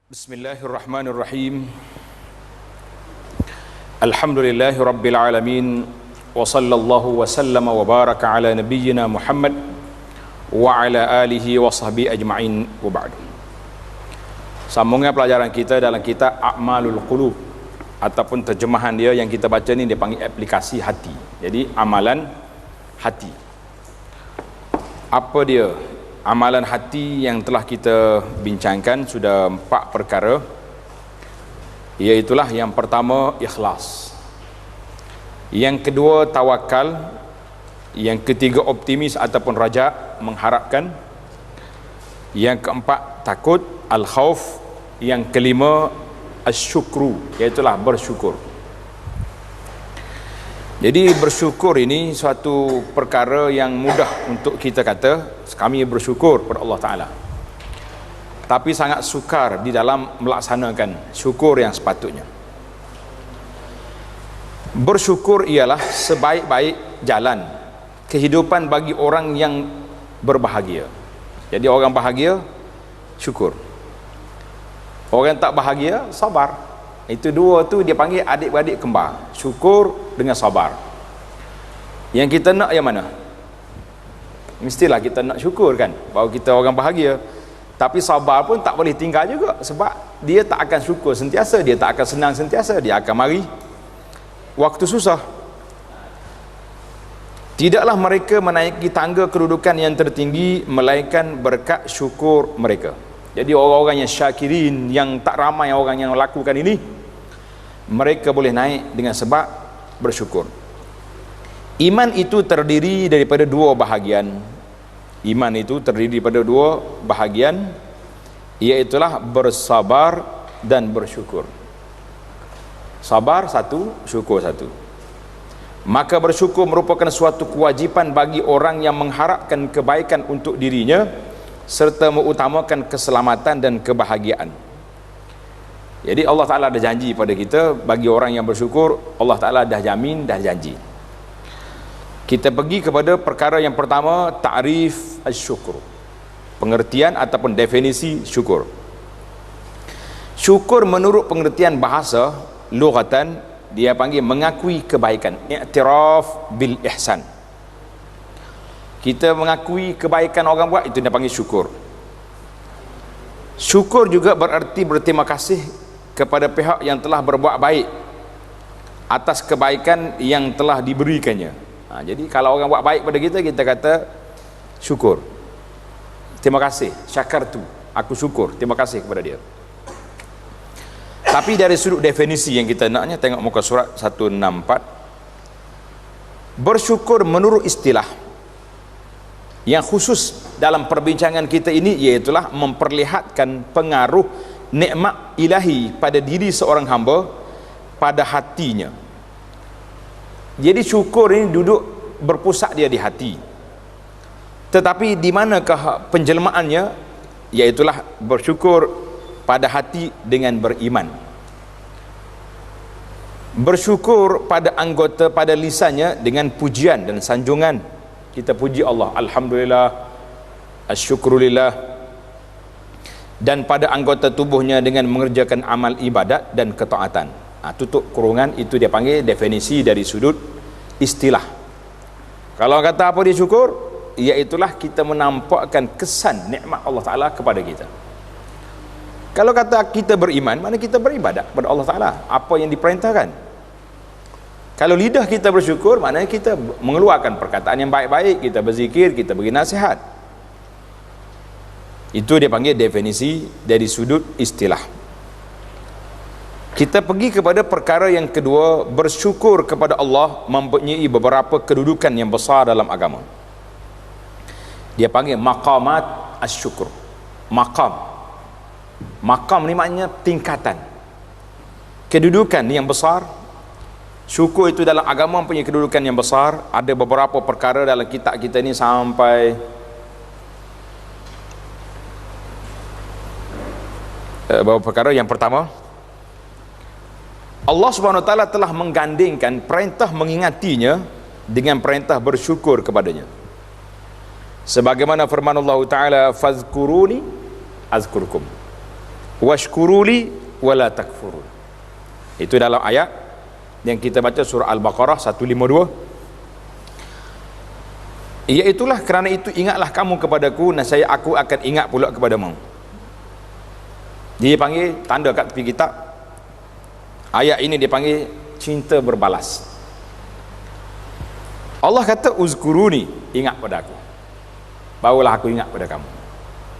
Bismillahirrahmanirrahim. Alhamdulillahi rabbil alamin. Wa sallallahu wa sallama wa baraka ala nabiyyina Muhammad wa ala alihi wa sahbihi ajma'in, wa ba'du. Sambungan pelajaran kita dalam kitab A'malul Qulub, ataupun terjemahan dia yang kita baca ni dia panggil aplikasi hati. Jadi amalan hati. Apa dia? Amalan hati yang telah kita bincangkan sudah 4 perkara, iaitulah yang pertama ikhlas, yang kedua tawakal, yang ketiga optimis ataupun raja, mengharapkan, yang keempat takut, al-khauf, yang kelima asyukru, iaitulah bersyukur. Jadi bersyukur ini suatu perkara yang mudah untuk kita kata kami bersyukur kepada Allah Ta'ala, tapi sangat sukar di dalam melaksanakan syukur yang sepatutnya. Bersyukur ialah sebaik-baik jalan kehidupan bagi orang yang berbahagia. Jadi orang bahagia syukur, orang tak bahagia sabar. Itu dua tu dia panggil adik-beradik kembar, syukur dengan sabar. Yang kita nak yang mana? Mestilah kita nak syukur kan, bahawa kita orang bahagia. Tapi sabar pun tak boleh tinggal juga, sebab dia tak akan syukur sentiasa, dia tak akan senang sentiasa, dia akan mari waktu susah. Tidaklah mereka menaiki tangga kedudukan yang tertinggi melainkan berkat syukur mereka. Jadi orang-orang yang syakirin, yang tak ramai orang yang melakukan ini, mereka boleh naik dengan sebab bersyukur. Iman itu terdiri daripada 2 bahagian. Iman itu terdiri daripada 2 bahagian, iaitulah bersabar dan bersyukur. Sabar satu, syukur satu. Maka bersyukur merupakan suatu kewajipan bagi orang yang mengharapkan kebaikan untuk dirinya serta mengutamakan keselamatan dan kebahagiaan. Jadi Allah Ta'ala dah janji pada kita, bagi orang yang bersyukur Allah Ta'ala dah jamin, dah janji. Kita pergi kepada perkara yang pertama, ta'rif asy-syukur, pengertian ataupun definisi syukur. Syukur menurut pengertian bahasa lughatan dia panggil mengakui kebaikan, i'tiraf bil ihsan. Kita mengakui kebaikan orang buat, itu dia panggil syukur. Syukur juga berarti berterima kasih kepada pihak yang telah berbuat baik atas kebaikan yang telah diberikannya. Jadi kalau orang buat baik pada kita, kita kata syukur, terima kasih, syakartu, aku syukur, terima kasih kepada dia. Tapi dari sudut definisi yang kita naknya, tengok muka surat 164. Bersyukur menurut istilah yang khusus dalam perbincangan kita ini, iaitulah memperlihatkan pengaruh nikmat ilahi pada diri seorang hamba, pada hatinya. Jadi syukur ini duduk berpusat dia di hati. Tetapi di manakah penjelmaannya? Iaitulah bersyukur pada hati dengan beriman. Bersyukur pada anggota, pada lisannya dengan pujian dan sanjungan. Kita puji Allah, alhamdulillah, asyukrulillah. Dan pada anggota tubuhnya dengan mengerjakan amal ibadat dan ketaatan. Tutup kurungan, itu dia panggil definisi dari sudut istilah. Kalau kata apa dia syukur, iaitulah kita menampakkan kesan nikmat Allah Ta'ala kepada kita. Kalau kata kita beriman, mana kita beribadat kepada Allah Ta'ala, apa yang diperintahkan. Kalau lidah kita bersyukur, maknanya kita mengeluarkan perkataan yang baik-baik, kita berzikir, kita beri nasihat. Itu dia panggil definisi dari sudut istilah. Kita pergi kepada perkara yang kedua, bersyukur kepada Allah mempunyai beberapa kedudukan yang besar dalam agama. Dia panggil maqamat asy-syukur. Maqam ni maknanya tingkatan, kedudukan yang besar. Syukur itu dalam agama mempunyai kedudukan yang besar. Ada beberapa perkara dalam kitab kita ni sampai beberapa perkara. Yang pertama, Allah Subhanahu Wa Taala telah menggandingkan perintah mengingatinya dengan perintah bersyukur kepadanya. Sebagaimana firman Allah Ta'ala, fazkuruni azkurkum. washkuruli wala takfurun. Itu dalam ayat yang kita baca surah Al-Baqarah 152. Iaitulah kerana itu ingatlah kamu kepadaku, nescaya aku akan ingat pula kepadamu. Dia panggil tanda kat tepi kitab. Ayat ini dia panggil cinta berbalas. Allah kata uzkuruni, ingat pada aku, barulah aku ingat pada kamu.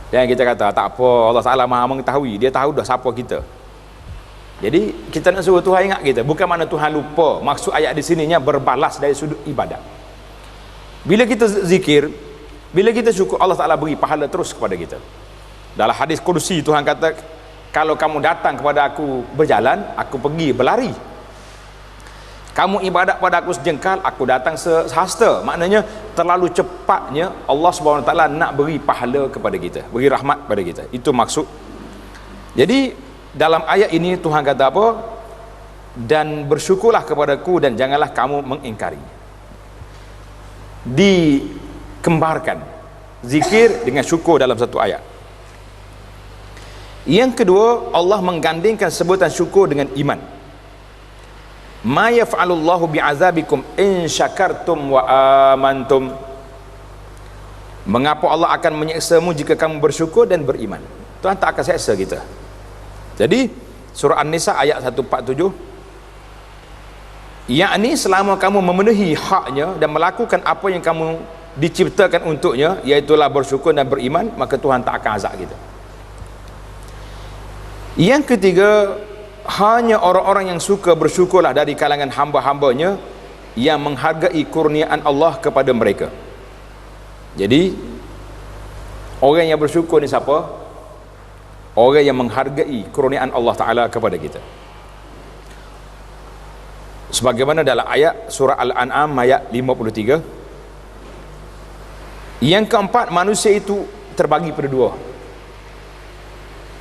Jangan kita kata tak apa, Allah Ta'ala maha mengetahui, dia tahu dah siapa kita. Jadi kita nak suruh Tuhan ingat kita, bukan mana Tuhan lupa. Maksud ayat di sininya berbalas dari sudut ibadat. Bila kita zikir, bila kita syukur, Allah Ta'ala beri pahala terus kepada kita. Dalam hadis Qudsi Tuhan kata, kalau kamu datang kepada aku berjalan, aku pergi berlari. Kamu ibadat pada aku sejengkal, aku datang sehasta. Maknanya terlalu cepatnya Allah Subhanahu Wa Taala nak beri pahala kepada kita, beri rahmat pada kita. Itu maksud. Jadi dalam ayat ini Tuhan kata apa? Dan bersyukurlah kepadaku dan janganlah kamu mengingkari. Dikembarkan zikir dengan syukur dalam satu ayat. Yang kedua, Allah menggandingkan sebutan syukur dengan iman. Ma yaf'alullahu bi'azabikum in syakartum wa amantum. Mengapa Allah akan menyeksamu jika kamu bersyukur dan beriman? Tuhan tak akan seksa kita. Jadi surah An-Nisa ayat 147, yakni selama kamu memenuhi haknya dan melakukan apa yang kamu diciptakan untuknya, iaitulah bersyukur dan beriman, maka Tuhan tak akan azab kita. Yang ketiga, hanya orang-orang yang suka bersyukurlah dari kalangan hamba-hambanya yang menghargai kurniaan Allah kepada mereka. Jadi orang yang bersyukur ni siapa? Orang yang menghargai kurniaan Allah Ta'ala kepada kita. Sebagaimana dalam ayat surah Al-An'am ayat 53. Yang keempat, manusia itu terbagi pada dua.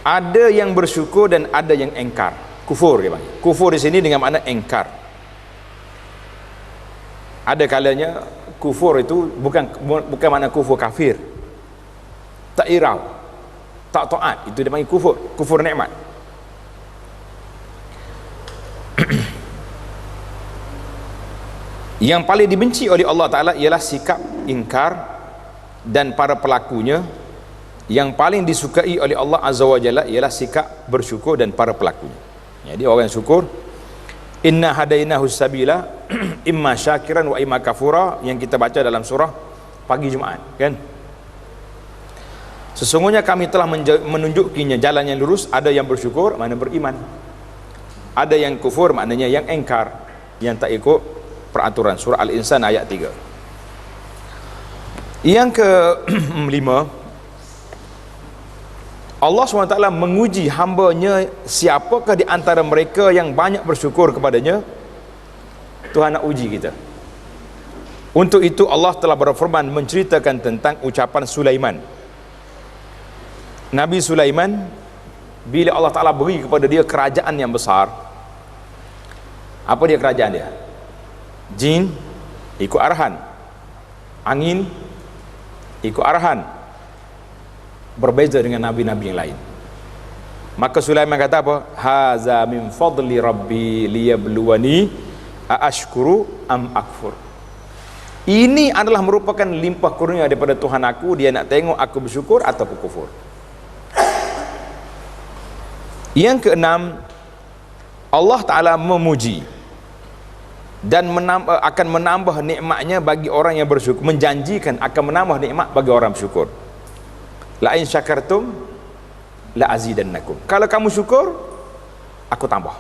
Ada yang bersyukur dan ada yang engkar. Kufur dia panggil. Kufur di sini dengan makna engkar. Ada kalanya kufur itu bukan makna kufur kafir. Tak irau, tak taat, itu dia panggil kufur, kufur nikmat. Yang paling dibenci oleh Allah Ta'ala ialah sikap ingkar, dan para pelakunya yang paling disukai oleh Allah Azza wa Jalla ialah sikap bersyukur dan para pelakunya. Jadi orang yang syukur, inna hadainahu sabila imma syakiran wa imma kafura, yang kita baca dalam surah pagi Jumaat, kan? Sesungguhnya kami telah menunjukinya jalan yang lurus. Ada yang bersyukur, maknanya beriman. Ada yang kufur, maknanya yang engkar, yang tak ikut peraturan. Surah Al-Insan ayat 3. Yang kelima, Allah SWT menguji hambanya, siapakah di antara mereka yang banyak bersyukur kepadanya. Tuhan nak uji kita. Untuk itu Allah telah berfirman menceritakan tentang ucapan Sulaiman. Nabi Sulaiman, bila Allah Ta'ala beri kepada dia kerajaan yang besar. Apa dia kerajaan dia? Jin ikut arahan, angin ikut arahan, berbeza dengan nabi-nabi yang lain. Maka Sulaiman kata apa? Haza min fadli rabbi liyabluwani aashkuru am akfur. Ini adalah merupakan limpah kurnia daripada Tuhan aku, dia nak tengok aku bersyukur ataupun kufur. Yang keenam, Allah Ta'ala memuji dan akan menambah nikmatnya bagi orang yang bersyukur, menjanjikan akan menambah nikmat bagi orang bersyukur. La in syakartum la azidannakum. Kalau kamu syukur, aku tambah.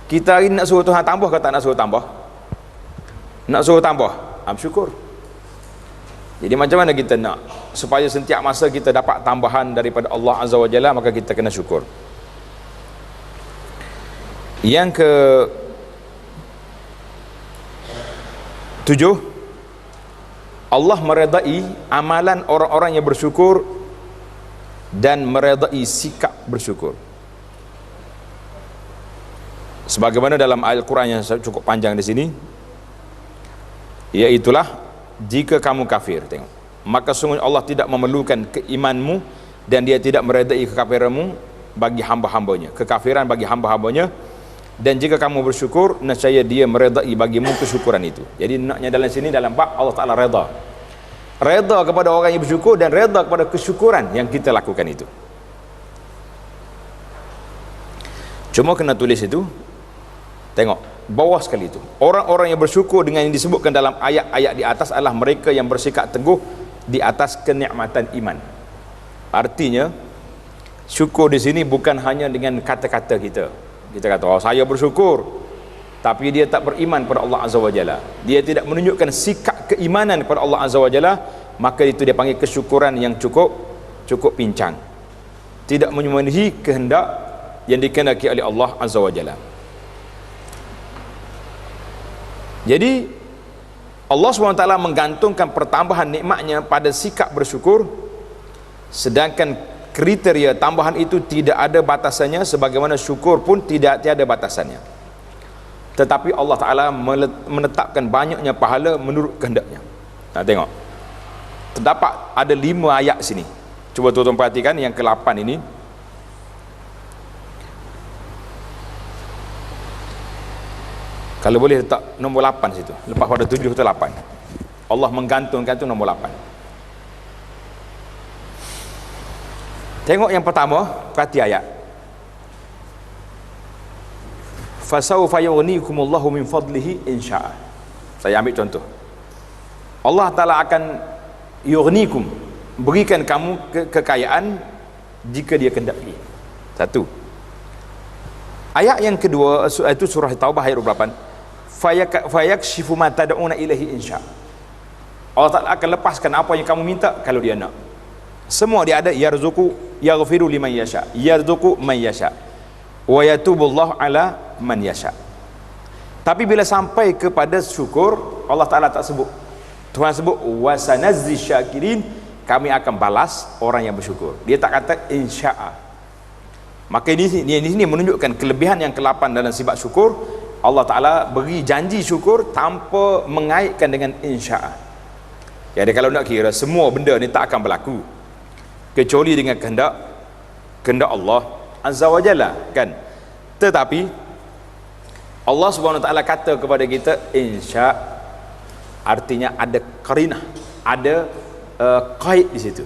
Kita hari nak suruh Tuhan tambah ke tak nak suruh tambah? Nak suruh tambah, syukur. Jadi macam mana kita nak supaya setiap masa kita dapat tambahan daripada Allah Azza wa Jalla, maka kita kena syukur. Yang ke 7, Allah meredai amalan orang-orang yang bersyukur dan meredai sikap bersyukur. Sebagaimana dalam Al-Quran yang cukup panjang di sini, iaitulah jika kamu kafir, tengok, maka sungguh Allah tidak memerlukan keimanmu dan dia tidak meredai kekafiranmu bagi hamba-hambanya, kekafiran bagi hamba-hambanya, dan jika kamu bersyukur nescaya dia meredai bagimu kesyukuran itu. Jadi naknya dalam sini, dalam bab Allah Ta'ala reda kepada orang yang bersyukur dan reda kepada kesyukuran yang kita lakukan itu. Cuma kena tulis itu, tengok bawah sekali itu, orang-orang yang bersyukur dengan yang disebutkan dalam ayat-ayat di atas adalah mereka yang bersikap teguh di atas kenikmatan iman. Artinya syukur di sini bukan hanya dengan kata-kata kita kata oh saya bersyukur, tapi dia tak beriman pada Allah Azza wa Jalla, dia tidak menunjukkan sikap keimanan kepada Allah Azza wa Jalla, maka itu dia panggil kesyukuran yang cukup pincang, tidak memenuhi kehendak yang dikehendaki oleh Allah Azza wa Jalla. Jadi Allah SWT menggantungkan pertambahan nikmatnya pada sikap bersyukur, sedangkan kriteria tambahan itu tidak ada batasannya, sebagaimana syukur pun tidak ada batasannya. Tetapi Allah Ta'ala menetapkan banyaknya pahala menurut kehendaknya. Nah, tengok, terdapat ada 5 ayat sini. Cuba tuan-tuan perhatikan yang ke-8 ini. Kalau boleh letak nombor 8 situ, lepas pada 7 itu 8. Allah menggantungkan itu nombor 8. Tengok yang pertama, perhati ayat. Fasawfa yughnikumullahu min fadlihi insya'a. Saya ambil contoh. Allah Ta'ala akan yughnikum, berikan kamu kekayaan jika dia kehendaki. Satu. Ayat yang kedua itu surah Taubah ayat 28. Fayakshifu ma tad'una ilaihi insya. Allah Ta'ala akan lepaskan apa yang kamu minta kalau dia nak. Semua dia ada, yarzuqu yaghfiru liman yasha, yarzuqu man yasha, wa yatubullahu ala man yasha. Tapi bila sampai kepada syukur, Allah Ta'ala tak sebut. Tuhan sebut wasanazzi syakirin, kami akan balas orang yang bersyukur. Dia tak kata insya'a. Maka di sini menunjukkan kelebihan yang ke-8 dalam sifat syukur. Allah Ta'ala beri janji syukur tanpa mengaitkan dengan insya'a. Jadi kalau nak kira, semua benda ni tak akan berlaku kecuali dengan kehendak Allah Azza wa Jalla, kan? Tetapi Allah Subhanahu wa Ta'ala kata kepada kita insya', artinya ada qarinah, ada qaid di situ.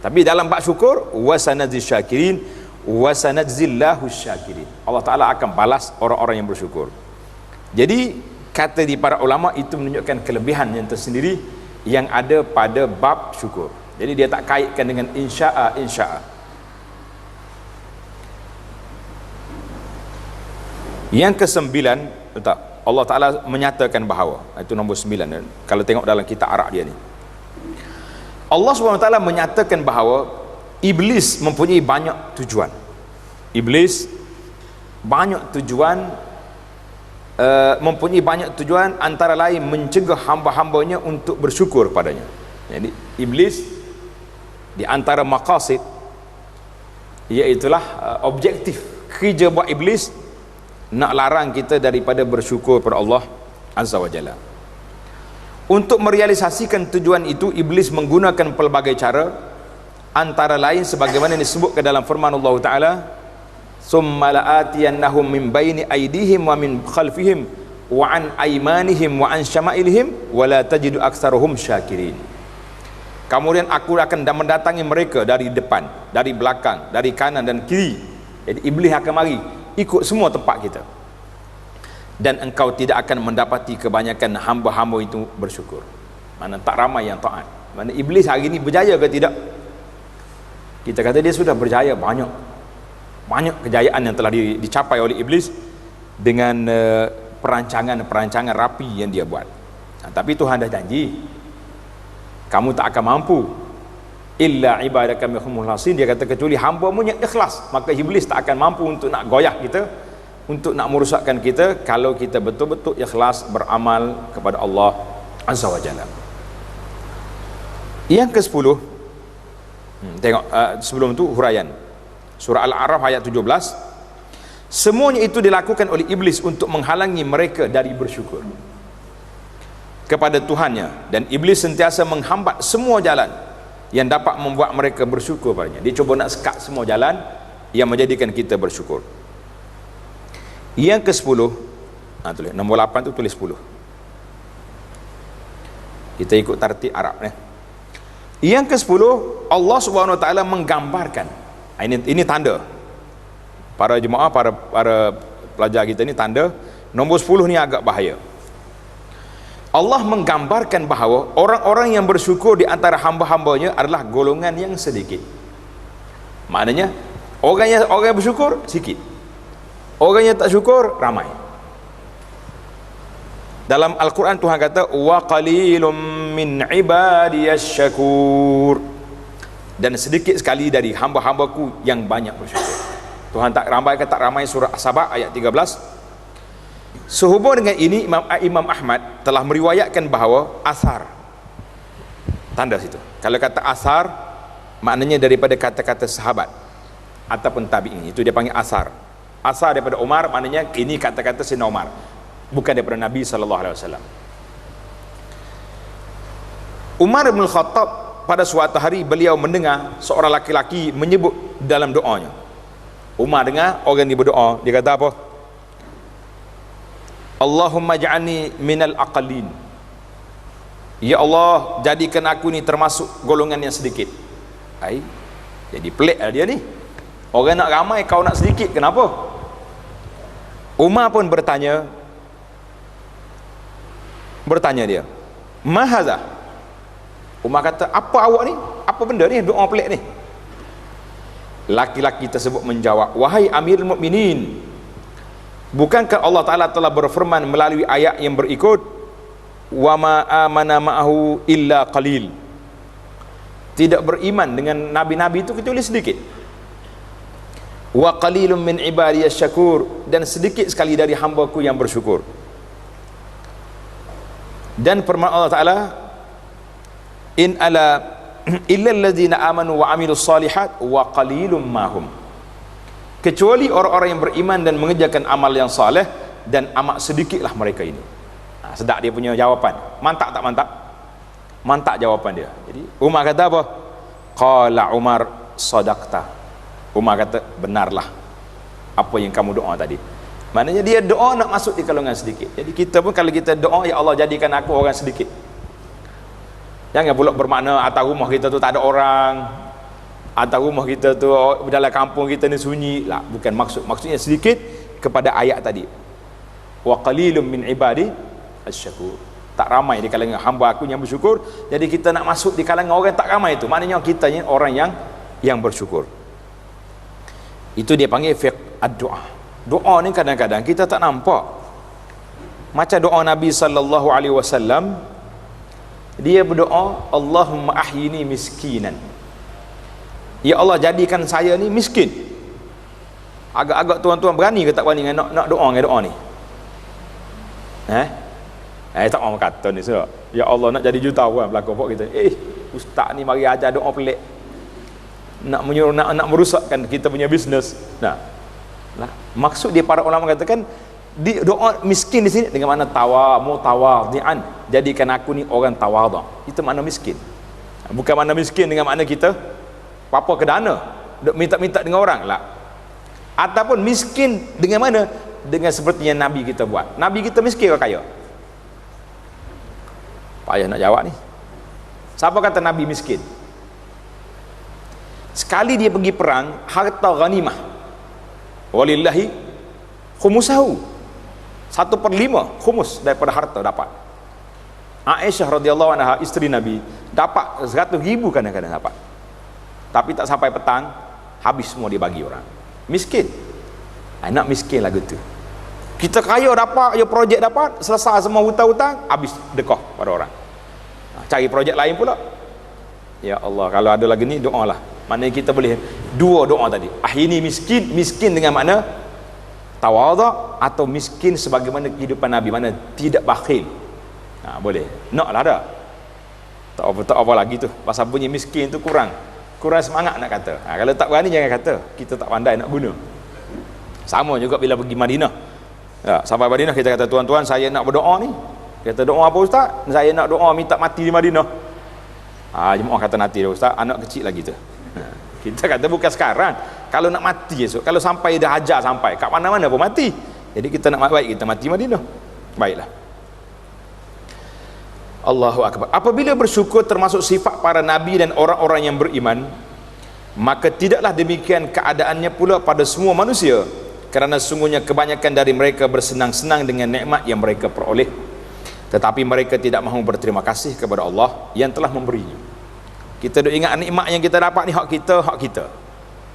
Tapi dalam bab syukur, wasanazzi syakirin wasanadzillahu syakirin, Allah Ta'ala akan balas orang-orang yang bersyukur. Jadi kata di para ulama itu menunjukkan kelebihan yang tersendiri yang ada pada bab syukur. Jadi dia tak kaitkan dengan insya'a. Yang ke-9, Allah Ta'ala menyatakan bahawa, itu nombor 9 kalau tengok dalam kitab Arab dia ni, Allah SWT menyatakan bahawa iblis mempunyai banyak tujuan. Iblis banyak tujuan, mempunyai banyak tujuan, antara lain mencegah hamba-hambanya untuk bersyukur padanya. Jadi iblis di antara maqasid, iaitulah objektif kerja buat iblis, nak larang kita daripada bersyukur pada Allah Azza wa Jalla. Untuk merealisasikan tujuan itu, iblis menggunakan pelbagai cara, antara lain sebagaimana disebutkan dalam firman Allah Ta'ala, summa la'atiyannahum min baini aydihim wa min khalfihim wa an aymanihim wa an syama'ilihim wa la tajidu aktsaruhum syakirin. Kemudian aku akan mendatangi mereka dari depan, dari belakang, dari kanan dan kiri. Jadi iblis akan mari ikut semua tempat kita, dan engkau tidak akan mendapati kebanyakan hamba-hamba itu bersyukur. Mana tak ramai yang taat. Mana iblis hari ini berjaya ke tidak? Kita kata dia sudah berjaya, banyak kejayaan yang telah dicapai oleh iblis dengan perancangan rapi yang dia buat. Tapi Tuhan dah janji, kamu tak akan mampu illa ibadaka minhumul mukhlasin. Dia kata kecuali hamba-Mu yang ikhlas. Maka iblis tak akan mampu untuk nak goyah kita, untuk nak merosakkan kita, kalau kita betul-betul ikhlas beramal kepada Allah Azza wa Jalla. Yang ke-10, tengok sebelum tu huraian surah Al-A'raf ayat 17. Semuanya itu dilakukan oleh iblis untuk menghalangi mereka dari bersyukur kepada Tuhannya, dan iblis sentiasa menghambat semua jalan yang dapat membuat mereka bersyukur padanya. Dia cuba nak sekat semua jalan yang menjadikan kita bersyukur. Yang ke-10, tulis nombor 8 tu tulis 10. Kita ikut tertib Arab ni. Yang ke-10, Allah Subhanahu Wa Taala menggambarkan. Ini tanda. Para jemaah, para pelajar kita ni tanda. Nombor 10 ni agak bahaya. Allah menggambarkan bahawa orang-orang yang bersyukur di antara hamba-hambanya adalah golongan yang sedikit. Maknanya orang yang bersyukur sikit, orang yang tak syukur ramai. Dalam Al-Quran Tuhan kata wa qalilum min ibadiyasy syakur, dan sedikit sekali dari hamba-hambaku yang banyak bersyukur. Tuhan tak ramai surah As-Saba ayat 13. Sehubung dengan ini Imam Ahmad telah meriwayatkan bahawa asar, tanda situ, kalau kata asar maknanya daripada kata-kata sahabat ataupun tabi'in, itu dia panggil asar. Asar daripada Umar, maknanya ini kata-kata Sayyidina Umar, bukan daripada Nabi SAW. Umar bin Khattab pada suatu hari beliau mendengar seorang laki-laki menyebut dalam doanya. Umar dengar orang ni berdoa, dia kata apa? Allahumma ja'alni minal aqallin. Ya Allah, jadikan aku ni termasuk golongan yang sedikit. Jadi pelik lah dia ni. Orang nak ramai, kau nak sedikit, kenapa? Umar pun bertanya dia, mahaza? Umar kata, apa awak ni? Apa benda ni? Doa pelik ni. Laki-laki tersebut menjawab, wahai Amirul Mukminin, bukankah Allah Ta'ala telah berfirman melalui ayat yang berikut, wa ma amana ma'ahu illa qalil, tidak beriman dengan nabi-nabi itu kecuali sedikit. Wa qalilum min ibadiyasy syakur, dan sedikit sekali dari hambaku yang bersyukur. Dan firman Allah Ta'ala, in ala illa alladzina amanu wa amilus salihat wa qalilum mahum, kecuali orang-orang yang beriman dan mengerjakan amal yang saleh, dan amat sedikitlah mereka ini. Sedap dia punya jawapan. Mantap tak mantap? Mantap jawapan dia. Jadi Umar kata apa? Qala Umar sadaqta. Umar kata, benarlah apa yang kamu doa tadi. Maknanya dia doa nak masuk di kalangan sedikit. Jadi kita pun kalau kita doa, ya Allah jadikan aku orang sedikit. Jangan pula bermakna atas rumah kita tu tak ada orang, atau rumah kita tu dalam kampung kita ni sunyi lah, bukan maksudnya sedikit kepada ayat tadi, wa qalilum min ibadi asy-syakur, tak ramai di kalangan hamba aku yang bersyukur. Jadi kita nak masuk di kalangan orang tak ramai itu, maknanya kita ni orang yang bersyukur. Itu dia panggil fiqh ad-doa. Doa ni kadang-kadang kita tak nampak. Macam doa Nabi sallallahu alaihi wasallam, dia berdoa, Allahumma ahyini miskinan, ya Allah jadikan saya ni miskin. Agak-agak tuan-tuan berani ke tak berani nak doa dengan doa ni? Tak orang kata ni sebab ya Allah nak jadi jutawan belakang pok kita. Ustaz ni mari ajar doa pelik, nak menyuruh nak merosakkan kita punya bisnes. Maksud dia para ulama katakan di doa miskin di sini dengan makna mutawadhi'an, jadikan aku ni orang tawadhu. Itu makna miskin. Bukan makna miskin dengan makna kita apa kedana minta-minta dengan orang lah. Ataupun miskin dengan mana? Dengan seperti yang Nabi kita buat. Nabi kita miskin ke kaya? Payah nak jawab ni. Siapa kata Nabi miskin? Sekali dia pergi perang, harta ghanimah, walillahi khumusahu, 1/5 khumus daripada harta dapat. Aisyah radhiyallahu anha, isteri Nabi, dapat 100,000 kadang-kadang dapat, tapi tak sampai petang habis semua dia bagi orang. Miskin. Nak miskin lagu tu. Kita kaya dapat, ya projek dapat, selesai semua hutang-hutang, habis dekoh pada orang. Cari projek lain pula. Ya Allah, kalau ada lagi ni doalah. Maknanya kita boleh dua doa tadi. Ini miskin dengan makna tawadhu, atau miskin sebagaimana kehidupan Nabi, mana tidak bakhil. Boleh. Naklah dah. Tak apa lagi tu. Pasal bunyi miskin tu kurang semangat nak kata. Kalau tak berani jangan kata. Kita tak pandai nak guna. Sama juga bila pergi Madinah. Sampai Madinah kita kata, tuan-tuan saya nak berdoa ni. Kata, doa apa ustaz? Saya nak doa minta mati di Madinah. Jemaah kata nanti dah ustaz, anak kecil lagi tu. Kita kata bukan sekarang, kalau nak mati esok, kalau sampai dah hajar sampai kat mana-mana pun mati. Jadi kita nak baik, kita mati Madinah. Baiklah. Allahu akbar. Apabila bersyukur termasuk sifat para nabi dan orang-orang yang beriman, maka tidaklah demikian keadaannya pula pada semua manusia, kerana sungguhnya kebanyakan dari mereka bersenang-senang dengan nikmat yang mereka peroleh, tetapi mereka tidak mahu berterima kasih kepada Allah yang telah memberinya. Kita duk ingat nikmat yang kita dapat ni hak kita.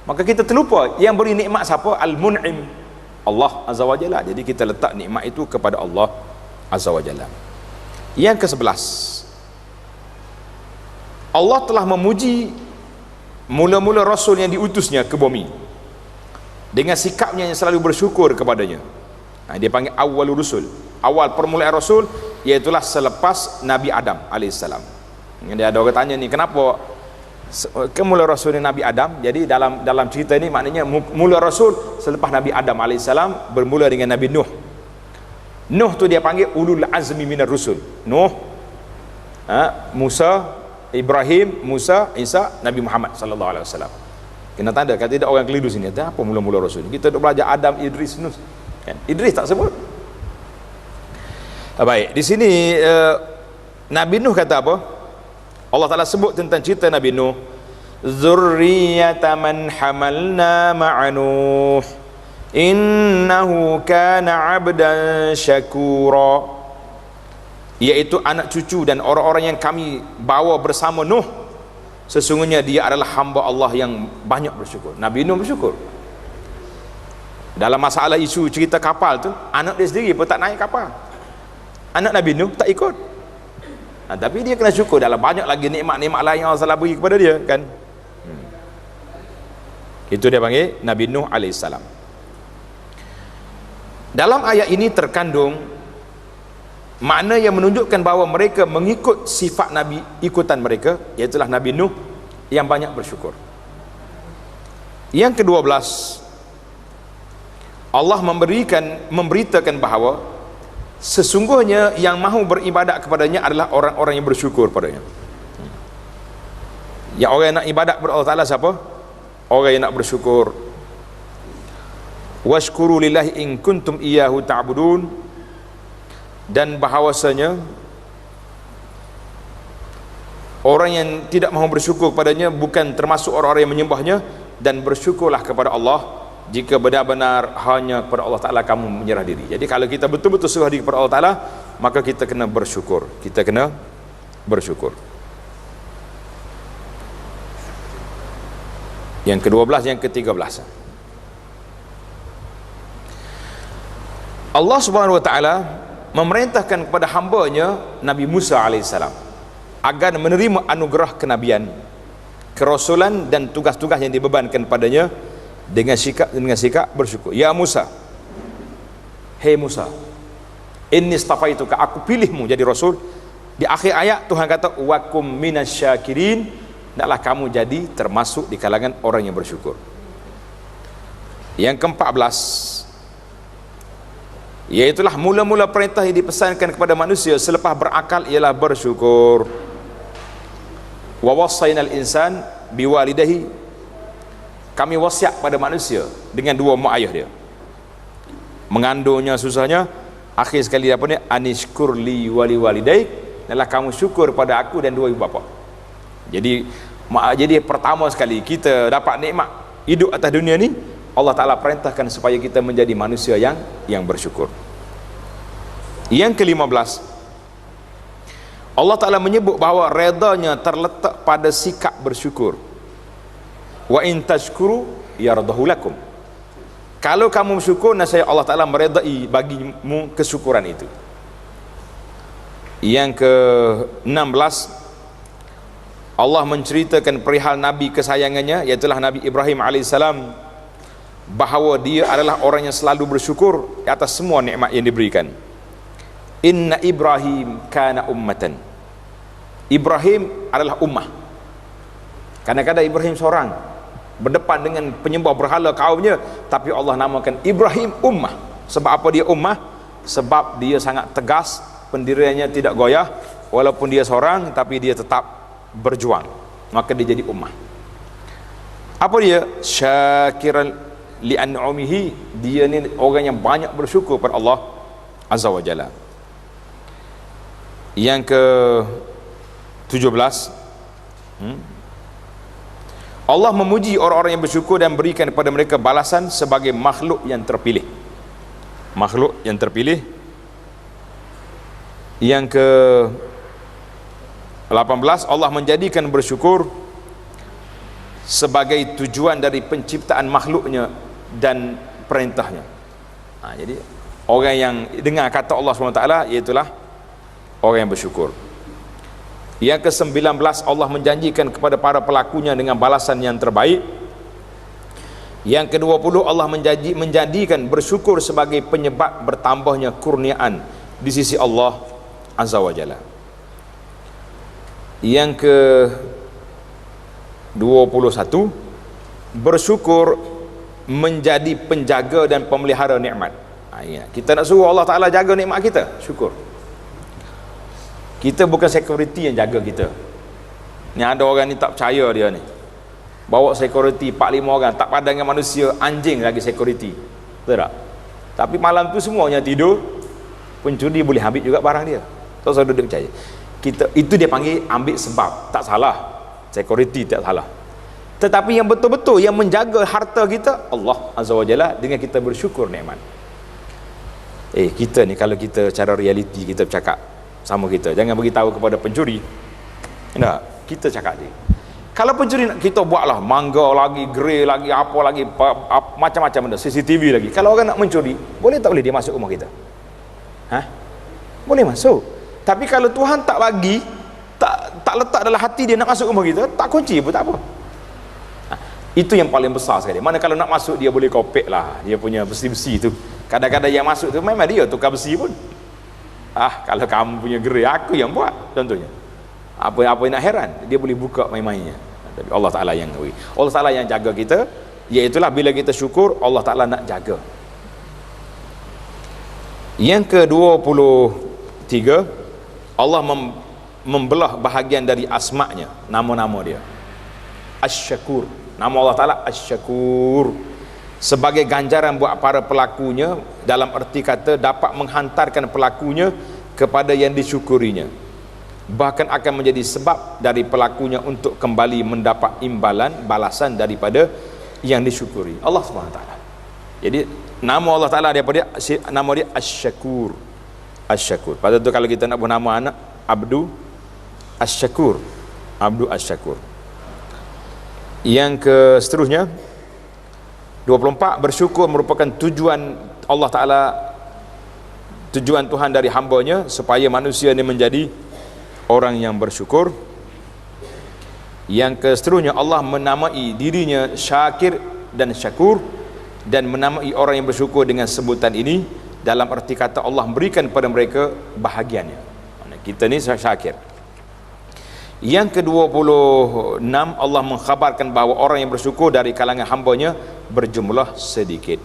Maka kita terlupa yang beri nikmat siapa? Al-Mun'im, Allah Azza wa Jalla. Jadi kita letak nikmat itu kepada Allah Azza wa Jalla. Yang ke-11, Allah telah memuji mula-mula Rasul yang diutusnya ke bumi dengan sikapnya yang selalu bersyukur kepadanya. Dia panggil awwalur rusul. Awal permulaan Rasul iaitulah selepas Nabi Adam alaihissalam. Dia ada orang tanya ni, kenapa kemula Rasul ni Nabi Adam? Jadi dalam cerita ni maknanya mula Rasul selepas Nabi Adam alaihissalam bermula dengan Nabi Nuh. Nuh tu dia panggil ulul azmi minar rusul. Nuh, Musa, Ibrahim, Musa, Isa, Nabi Muhammad sallallahu alaihi wasallam. Kena tanda kata tidak orang keliru sini. Apa mula-mula Rasul? Kita duk belajar Adam, Idris, Nuh. Kan? Idris tak sebut. Baik, di sini Nabi Nuh kata apa? Allah Ta'ala sebut tentang cerita Nabi Nuh, zurriyata man hamalna ma'a Nuh innahu kana 'abdan syakura, iaitu anak cucu dan orang-orang yang kami bawa bersama Nuh, sesungguhnya dia adalah hamba Allah yang banyak bersyukur. Nabi Nuh bersyukur. Dalam masalah isu cerita kapal tu, anak dia sendiri pun tak naik kapal, anak Nabi Nuh tak ikut. Tapi dia kena syukur dalam banyak lagi nikmat-nikmat lain yang Allah Taala beri kepada dia kan. Itu dia panggil Nabi Nuh alaihissalam. Dalam ayat ini terkandung makna yang menunjukkan bahawa mereka mengikut sifat Nabi ikutan mereka, iaitulah Nabi Nuh yang banyak bersyukur. Yang ke-12, Allah memberitakan bahawa sesungguhnya yang mahu beribadat kepadanya adalah orang-orang yang bersyukur padanya. Yang orang yang nak ibadat kepada Allah Ta'ala siapa? Orang yang nak bersyukur. Washkuru lillahi in kuntum iyyahu ta'budun, dan bahawasanya orang yang tidak mahu bersyukur kepadanya bukan termasuk orang-orang yang menyembahnya, dan bersyukurlah kepada Allah jika benar-benar hanya kepada Allah Ta'ala kamu menyerah diri. Jadi kalau kita betul-betul serah diri kepada Allah Ta'ala, maka kita kena bersyukur. Kita kena bersyukur. Yang ke-12, yang ke-13, Allah Subhanahu wa Ta'ala memerintahkan kepada hambanya Nabi Musa alaihissalam agar menerima anugerah kenabian, kerasulan dan tugas-tugas yang dibebankan padanya dengan sikap bersyukur. Ya Musa, hei Musa, inni istafaituka, aku pilihmu jadi rasul. Di akhir ayat Tuhan kata wakum minasyakirin, hendaklah kamu jadi termasuk di kalangan orang yang bersyukur. Yang ke-14, iaitulah mula-mula perintah yang dipesankan kepada manusia selepas berakal ialah bersyukur. Wa wassaynal insan biwalidayhi, kami wasiat pada manusia dengan dua mak ayah dia. Mengandungnya susahnya, akhir sekali apa ni, anishkur li wali walidaik, adalah kamu syukur pada aku dan dua ibu bapa. Jadi pertama sekali kita dapat nikmat hidup atas dunia ni, Allah Ta'ala perintahkan supaya kita menjadi manusia yang bersyukur. Yang ke-15, Allah Ta'ala menyebut bahawa redanya terletak pada sikap bersyukur. Wa in tashkuru yardahu lakum, kalau kamu bersyukur, nasaya Allah Ta'ala meredai bagimu kesyukuran itu. Yang ke-16, Allah menceritakan perihal Nabi kesayangannya, iaitulah Nabi Ibrahim alaihissalam, bahawa dia adalah orang yang selalu bersyukur atas semua nikmat yang diberikan. Inna Ibrahim kana ummatan, Ibrahim adalah ummah. Kadang-kadang Ibrahim seorang berdepan dengan penyembah berhala kaumnya, tapi Allah namakan Ibrahim ummah. Sebab apa dia ummah? Sebab dia sangat tegas, pendiriannya tidak goyah, walaupun dia seorang tapi dia tetap berjuang, maka dia jadi ummah. Apa dia? Syakiran li an'umihi, dia ni orang yang banyak bersyukur pada Allah Azza wa Jalla. Yang ke 17, Allah memuji orang-orang yang bersyukur dan berikan kepada mereka balasan sebagai makhluk yang terpilih. Makhluk yang terpilih. Yang ke 18, Allah menjadikan bersyukur sebagai tujuan dari penciptaan makhluknya dan perintahnya. Jadi orang yang dengar kata Allah SWT, iaitulah orang yang bersyukur. Yang ke 19, Allah menjanjikan kepada para pelakunya dengan balasan yang terbaik. Yang ke 20, Allah menjadikan bersyukur sebagai penyebab bertambahnya kurniaan di sisi Allah Azza wa Jalla. Yang ke 21, bersyukur menjadi penjaga dan pemelihara nikmat. Kita nak suruh Allah Ta'ala jaga nikmat kita, syukur. Kita bukan security yang jaga kita. Ni ada orang ni tak percaya dia ni, bawa security 4-5 orang, tak padan dengan manusia, anjing lagi security, betul tak? Tapi malam tu semuanya tidur, pencuri boleh ambil juga barang dia. Tak usah duduk percaya. Itu dia panggil ambil sebab, tak salah. Security tak salah. Tetapi yang betul-betul yang menjaga harta kita, Allah Azza wa Jalla, dengan kita bersyukur nikmat. Kita ni kalau kita cara reality kita bercakap sama kita, jangan beritahu kepada pencuri. Tak, kita cakap dia. Kalau pencuri kita buatlah mangga lagi, grey lagi, apa lagi, macam-macam benda, CCTV lagi. Kalau orang nak mencuri, boleh tak boleh dia masuk rumah kita? Boleh masuk. Tapi kalau Tuhan tak bagi, tak letak dalam hati dia nak masuk rumah kita, tak kunci pun tak apa. Itu yang paling besar sekali. Mana kalau nak masuk dia boleh kopek lah, dia punya besi-besi tu. Kadang-kadang yang masuk tu memang dia tukar besi pun. Kalau kamu punya gerai, aku yang buat contohnya. Apa yang nak heran, dia boleh buka main-mainnya. Tapi Allah Ta'ala yang beri. Allah Ta'ala yang jaga kita. Iaitulah bila kita syukur, Allah Ta'ala nak jaga. Yang ke 23, Allah membelah bahagian dari asma'nya, nama-nama dia. Asy-Syakur. Nama Allah Ta'ala Asy-Syakur, sebagai ganjaran buat para pelakunya, dalam erti kata dapat menghantarkan pelakunya kepada yang disyukurinya, bahkan akan menjadi sebab dari pelakunya untuk kembali mendapat imbalan, balasan daripada yang disyukuri Allah SWT. Jadi nama Allah Ta'ala daripada nama dia Asy-Syakur. Asy-Syakur. Pada tu kalau kita nak buat nama anak, Abdu Asy-Syakur. Abdu Asy-Syakur. Yang ke seterusnya 24, bersyukur merupakan tujuan Allah Ta'ala, tujuan Tuhan dari hambanya, supaya manusia ini menjadi orang yang bersyukur. Yang ke seterusnya, Allah menamai dirinya Syakir dan Syakur, dan menamai orang yang bersyukur dengan sebutan ini dalam arti kata Allah memberikan kepada mereka bahagiannya. Kita ni Syakir. Yang ke-26, Allah mengkhabarkan bahawa orang yang bersyukur dari kalangan hambanya berjumlah sedikit.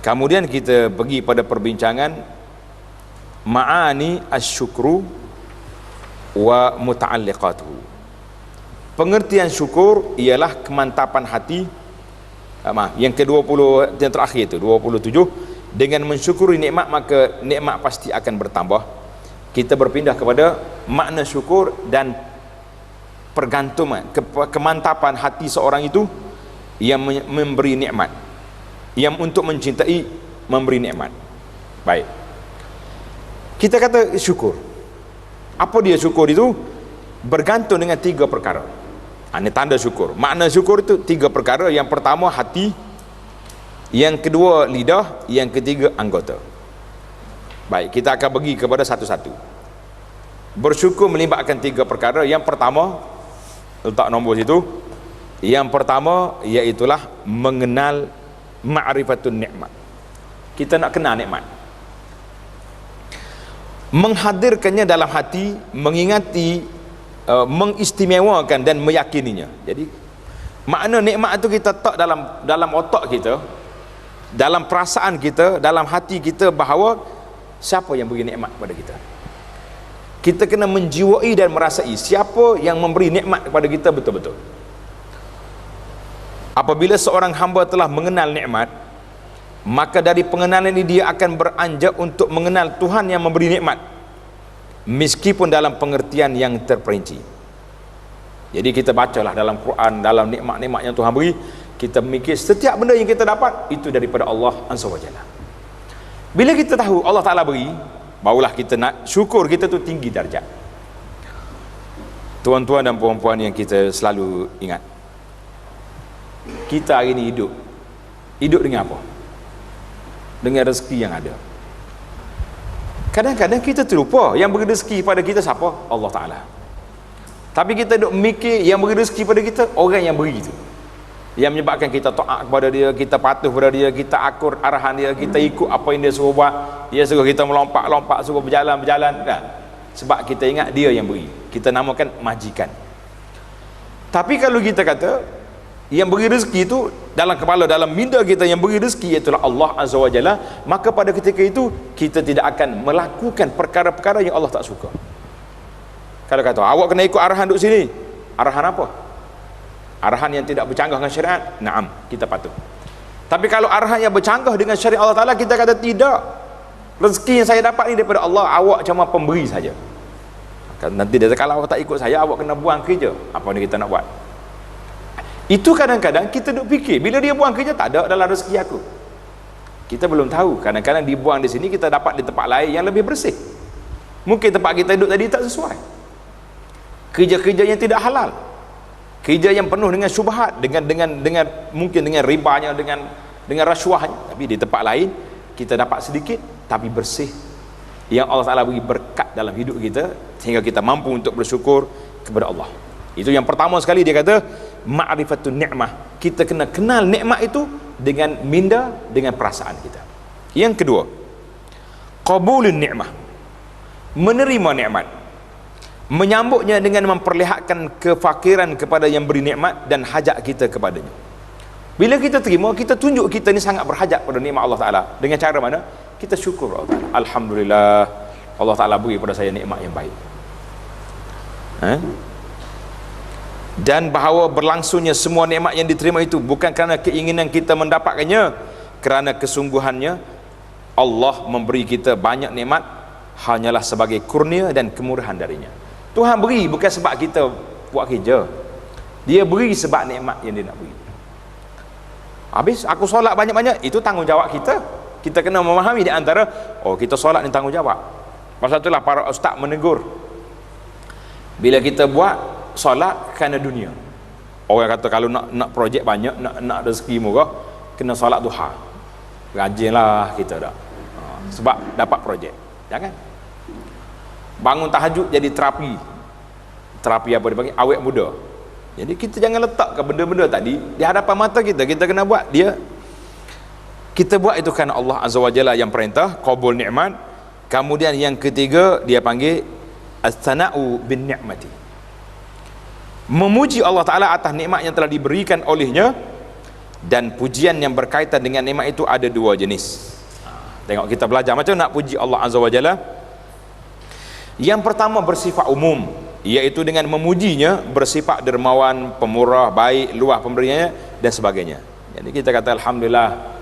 Kemudian kita pergi pada perbincangan ma'ani asy-syukru wa muta'alliqatuhu. Pengertian syukur ialah kemantapan hati. Yang ke-20, yang terakhir itu 27, dengan mensyukuri nikmat maka nikmat pasti akan bertambah. Kita berpindah kepada makna syukur dan pergantungan, kemantapan hati seorang itu yang memberi nikmat, yang untuk mencintai memberi nikmat. Baik, kita kata syukur. Apa dia syukur itu? Bergantung dengan 3 perkara. Ini tanda syukur. Makna syukur itu 3 perkara. Yang pertama hati, yang kedua lidah, yang ketiga anggota. Baik, kita akan pergi kepada satu-satu. Bersyukur melibatkan 3 perkara. Yang pertama, letak nombor situ. Yang pertama iaitulah mengenal ma'rifatun nikmat. Kita nak kenal nikmat, menghadirkannya dalam hati, mengingati, mengistimewakan dan meyakininya. Jadi makna nikmat itu kita tak dalam otak kita, dalam perasaan kita, dalam hati kita, bahawa siapa yang beri nikmat kepada kita. Kita kena menjiwai dan merasai siapa yang memberi nikmat kepada kita betul-betul. Apabila seorang hamba telah mengenal nikmat, maka dari pengenalan ini dia akan beranjak untuk mengenal Tuhan yang memberi nikmat, meskipun dalam pengertian yang terperinci. Jadi kita bacalah dalam Quran, dalam nikmat-nikmat yang Tuhan beri, kita mikir setiap benda yang kita dapat itu daripada Allah Azza wa Jalla. Bila kita tahu Allah Ta'ala beri, barulah kita nak syukur kita tu tinggi darjat. Tuan-tuan dan puan-puan yang kita selalu ingat, kita hari ini hidup dengan apa? Dengan rezeki yang ada. Kadang-kadang kita terlupa yang beri rezeki pada kita siapa? Allah Ta'ala. Tapi kita duk mikir yang beri rezeki pada kita orang yang beri itu, yang menyebabkan kita taat kepada dia, kita patuh kepada dia, kita akur arahan dia, kita ikut apa yang dia suruh buat. Dia suruh kita melompat-lompat, suruh berjalan-berjalan, tak? Sebab kita ingat dia yang beri. Kita namakan majikan. Tapi kalau kita kata yang beri rezeki itu dalam kepala, dalam minda kita yang beri rezeki iaitulah Allah Azza wa Jalla, maka pada ketika itu kita tidak akan melakukan perkara-perkara yang Allah tak suka. Kalau kata awak kena ikut arahan duk sini, arahan apa? Arahan yang tidak bercanggah dengan syariat, naam, kita patuh. Tapi kalau arahan yang bercanggah dengan syariat Allah Ta'ala, kita kata tidak, rezeki yang saya dapat ni daripada Allah, awak cuma pemberi saja. Nanti dia kata kalau awak tak ikut saya, awak kena buang kerja. Apa ni kita nak buat? Itu kadang-kadang kita duk fikir, bila dia buang kerja, tak ada dalam rezeki aku. Kita belum tahu, kadang-kadang dibuang di sini, kita dapat di tempat lain yang lebih bersih. Mungkin tempat kita duduk tadi tak sesuai. Kerja-kerja yang tidak halal, kerja yang penuh dengan syubhat, dengan mungkin dengan ribanya, dengan rasuahnya. Tapi di tempat lain kita dapat sedikit tapi bersih, yang Allah Ta'ala beri berkat dalam hidup kita sehingga kita mampu untuk bersyukur kepada Allah. Itu yang pertama sekali, dia kata ma'rifatun ni'mah. Kita kena kenal nikmat itu dengan minda, dengan perasaan kita. Yang kedua, qabulun ni'mah, menerima nikmat, menyambutnya dengan memperlihatkan kefakiran kepada yang beri nikmat dan hajat kita kepadanya. Bila kita terima, kita tunjuk kita ni sangat berhajat pada nikmat Allah Ta'ala. Dengan cara mana? Kita syukur Allah Ta'ala. Alhamdulillah, Allah Ta'ala beri pada saya nikmat yang baik. Dan bahawa berlangsungnya semua nikmat yang diterima itu bukan kerana keinginan kita mendapatkannya, kerana kesungguhannya Allah memberi kita banyak nikmat hanyalah sebagai kurnia dan kemurahan darinya. Tuhan beri bukan sebab kita buat kerja, dia beri sebab nikmat yang dia nak beri. Habis aku solat banyak-banyak, itu tanggungjawab kita. Kita kena memahami di antara, oh kita solat ni tanggungjawab. Pasal itulah para ustaz menegur, bila kita buat solat kerana dunia. Orang kata kalau nak projek banyak, nak rezeki murah, kena solat duha. Rajinlah kita dah. Sebab dapat projek. Jangan bangun tahajud jadi terapi apa dipanggil awet muda. Jadi kita jangan letakkan benda-benda tadi di hadapan mata kita. Kita kena buat dia, kita buat itu kerana Allah Azza wa Jalla yang perintah, qabul ni'mat. Kemudian yang ketiga dia panggil as-sana'u bin ni'mati, memuji Allah Ta'ala atas nikmat yang telah diberikan olehnya. Dan pujian yang berkaitan dengan nikmat itu ada dua jenis. Tengok kita belajar macam nak puji Allah Azza wa Jalla. Yang pertama bersifat umum, iaitu dengan memujinya bersifat dermawan, pemurah, baik, luas pemberiannya dan sebagainya. Jadi kita kata alhamdulillah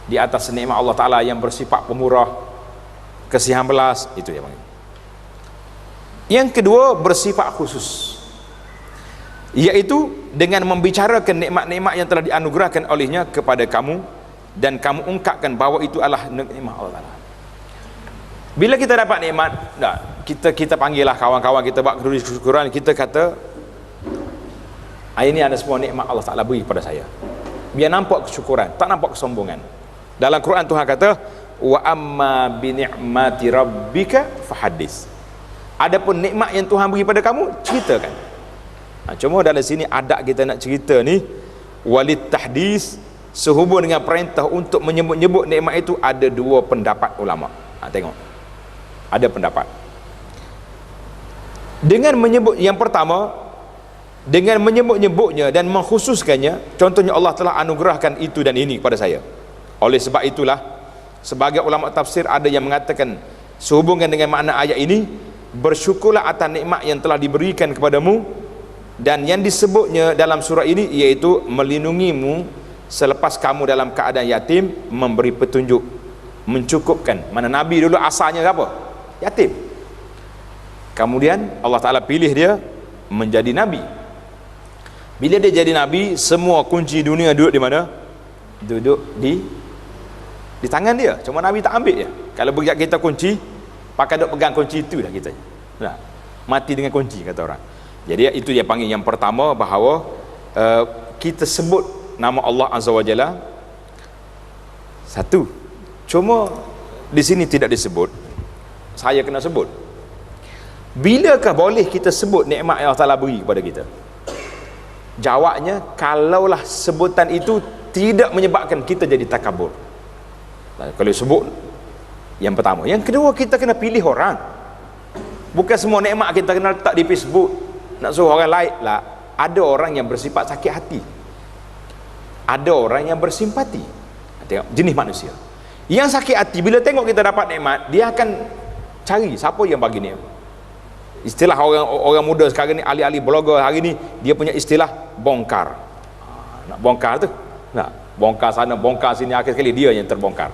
di atas nikmat Allah Ta'ala yang bersifat pemurah, kasihan belas, itu yang panggil. Yang kedua bersifat khusus, iaitu dengan membicarakan nikmat-nikmat yang telah dianugerahkan olehnya kepada kamu, dan kamu ungkapkan bahawa itu adalah nikmat Allah Ta'ala. Bila kita dapat nikmat, kita panggillah kawan-kawan kita buat kesyukuran. Kita kata hari ini ada semua nikmat Allah Ta'ala beri kepada saya. Biar nampak kesyukuran, tak nampak kesombongan. Dalam Quran Tuhan kata wa amma bi ni'mati rabbika fahaddis. Adapun nikmat yang Tuhan beri pada kamu, ceritakan. Cuma dalam sini adab kita nak cerita ni walid tahdis, sehubung dengan perintah untuk menyebut-nyebut nikmat itu ada dua pendapat ulama. Tengok, ada pendapat. Dengan menyebut yang pertama, dengan menyebut-nyebutnya dan mengkhususkannya, contohnya Allah telah anugerahkan itu dan ini kepada saya. Oleh sebab itulah sebagai ulama tafsir ada yang mengatakan sehubungan dengan makna ayat ini, bersyukurlah atas nikmat yang telah diberikan kepadamu, dan yang disebutnya dalam surah ini iaitu melindungimu selepas kamu dalam keadaan yatim, memberi petunjuk, mencukupkan. Mana Nabi dulu asalnya apa? Yatim. Kemudian Allah Ta'ala pilih dia menjadi Nabi. Bila dia jadi Nabi, semua kunci dunia duduk di mana? Duduk di tangan dia. Cuma Nabi tak ambil je. Kalau bagi kita kunci, pakai duk pegang kunci itu dah kita. Nah, mati dengan kunci, kata orang. Jadi itu dia panggil yang pertama, bahawa kita sebut nama Allah Azza wa Jalla satu. Cuma di sini tidak disebut. Saya kena sebut. Bilakah boleh kita sebut nikmat yang Allah Ta'ala beri kepada kita? Jawabnya, kalaulah sebutan itu tidak menyebabkan kita jadi takabur. Kalau sebut, yang pertama. Yang kedua, kita kena pilih orang. Bukan semua nikmat kita kena letak di Facebook, nak suruh orang lain lah. Ada orang yang bersifat sakit hati, ada orang yang bersimpati. Tengok jenis manusia. Yang sakit hati, bila tengok kita dapat nikmat, dia akan cari siapa yang bagi nikmat. Istilah orang muda sekarang ni, ahli-ahli blogger hari ni, dia punya istilah bongkar. Nak bongkar tu, nak bongkar sana, bongkar sini, akhir sekali dia yang terbongkar.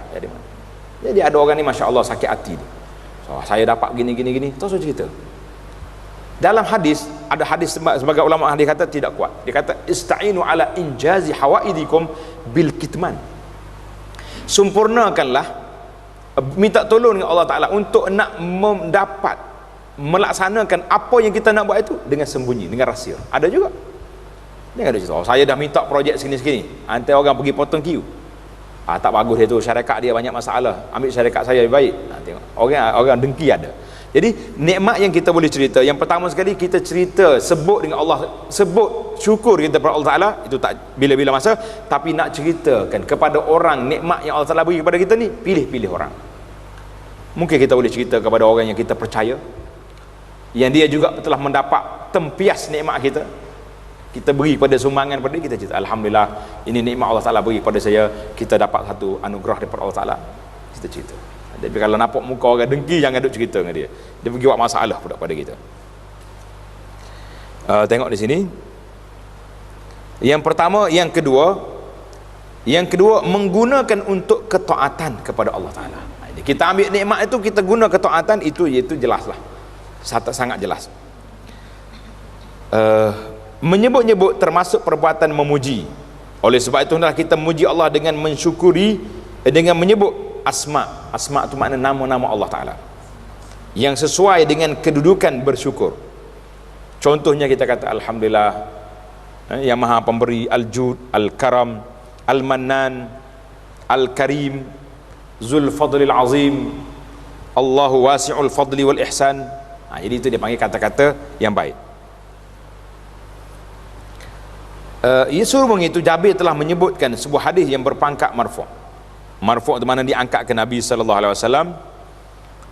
Jadi ada orang ni, Masya Allah, sakit hati ni. So, saya dapat gini, terus cerita. Dalam hadis, ada hadis sebagai ulama hadis kata tidak kuat. Dia kata, ista'inu ala injazi hawaidikum bil kitman. Sempurnakanlah, minta tolong dengan Allah Ta'ala untuk nak mendapat, melaksanakan apa yang kita nak buat itu dengan sembunyi, dengan rahsia. Ada juga. Dia ada cerita, saya dah minta projek segini-segini, hantar orang pergi potong queue. Tak bagus dia tu, syarikat dia banyak masalah, ambil syarikat saya lebih baik. Tengok, orang dengki ada. Jadi nikmat yang kita boleh cerita, yang pertama sekali kita cerita, sebut dengan Allah, sebut syukur kita kepada Allah Ta'ala, itu tak bila-bila masa. Tapi nak ceritakan kepada orang nikmat yang Allah Ta'ala beri kepada kita ni, pilih-pilih orang. Mungkin kita boleh cerita kepada orang yang kita percaya, yang dia juga telah mendapat tempias nikmat kita, kita beri pada sumbangan pada dia, kita cerita, Alhamdulillah, ini nikmat Allah Ta'ala beri pada saya, kita dapat satu anugerah daripada Allah Ta'ala, kita cerita. Tapi kalau nampak muka orang dengki, jangan duk cerita dengan dia, dia pergi buat masalah pula pada kita. Tengok di sini, yang pertama, yang kedua menggunakan untuk ketaatan kepada Allah Ta'ala. Kita ambil nikmat itu, kita guna ketaatan itu, iaitu jelaslah, sangat jelas. Menyebut-nyebut termasuk perbuatan memuji. Oleh sebab itu hendaklah kita memuji Allah dengan mensyukuri, dengan menyebut asma. Asma itu makna nama-nama Allah Ta'ala yang sesuai dengan kedudukan bersyukur. Contohnya kita kata Alhamdulillah, yang maha pemberi, Al-Jud, Al-Karam, Al-Mannan, Al-Karim, Zul Fadlil Azim, Allahu Wasi'ul Fadli wal Ihsan. Jadi itu dia panggil kata-kata yang baik. Sehubung itu, Jabir telah menyebutkan sebuah hadis yang berpangkat marfu'. Marfu' itu mana diangkat ke Nabi sallallahu alaihi wasallam.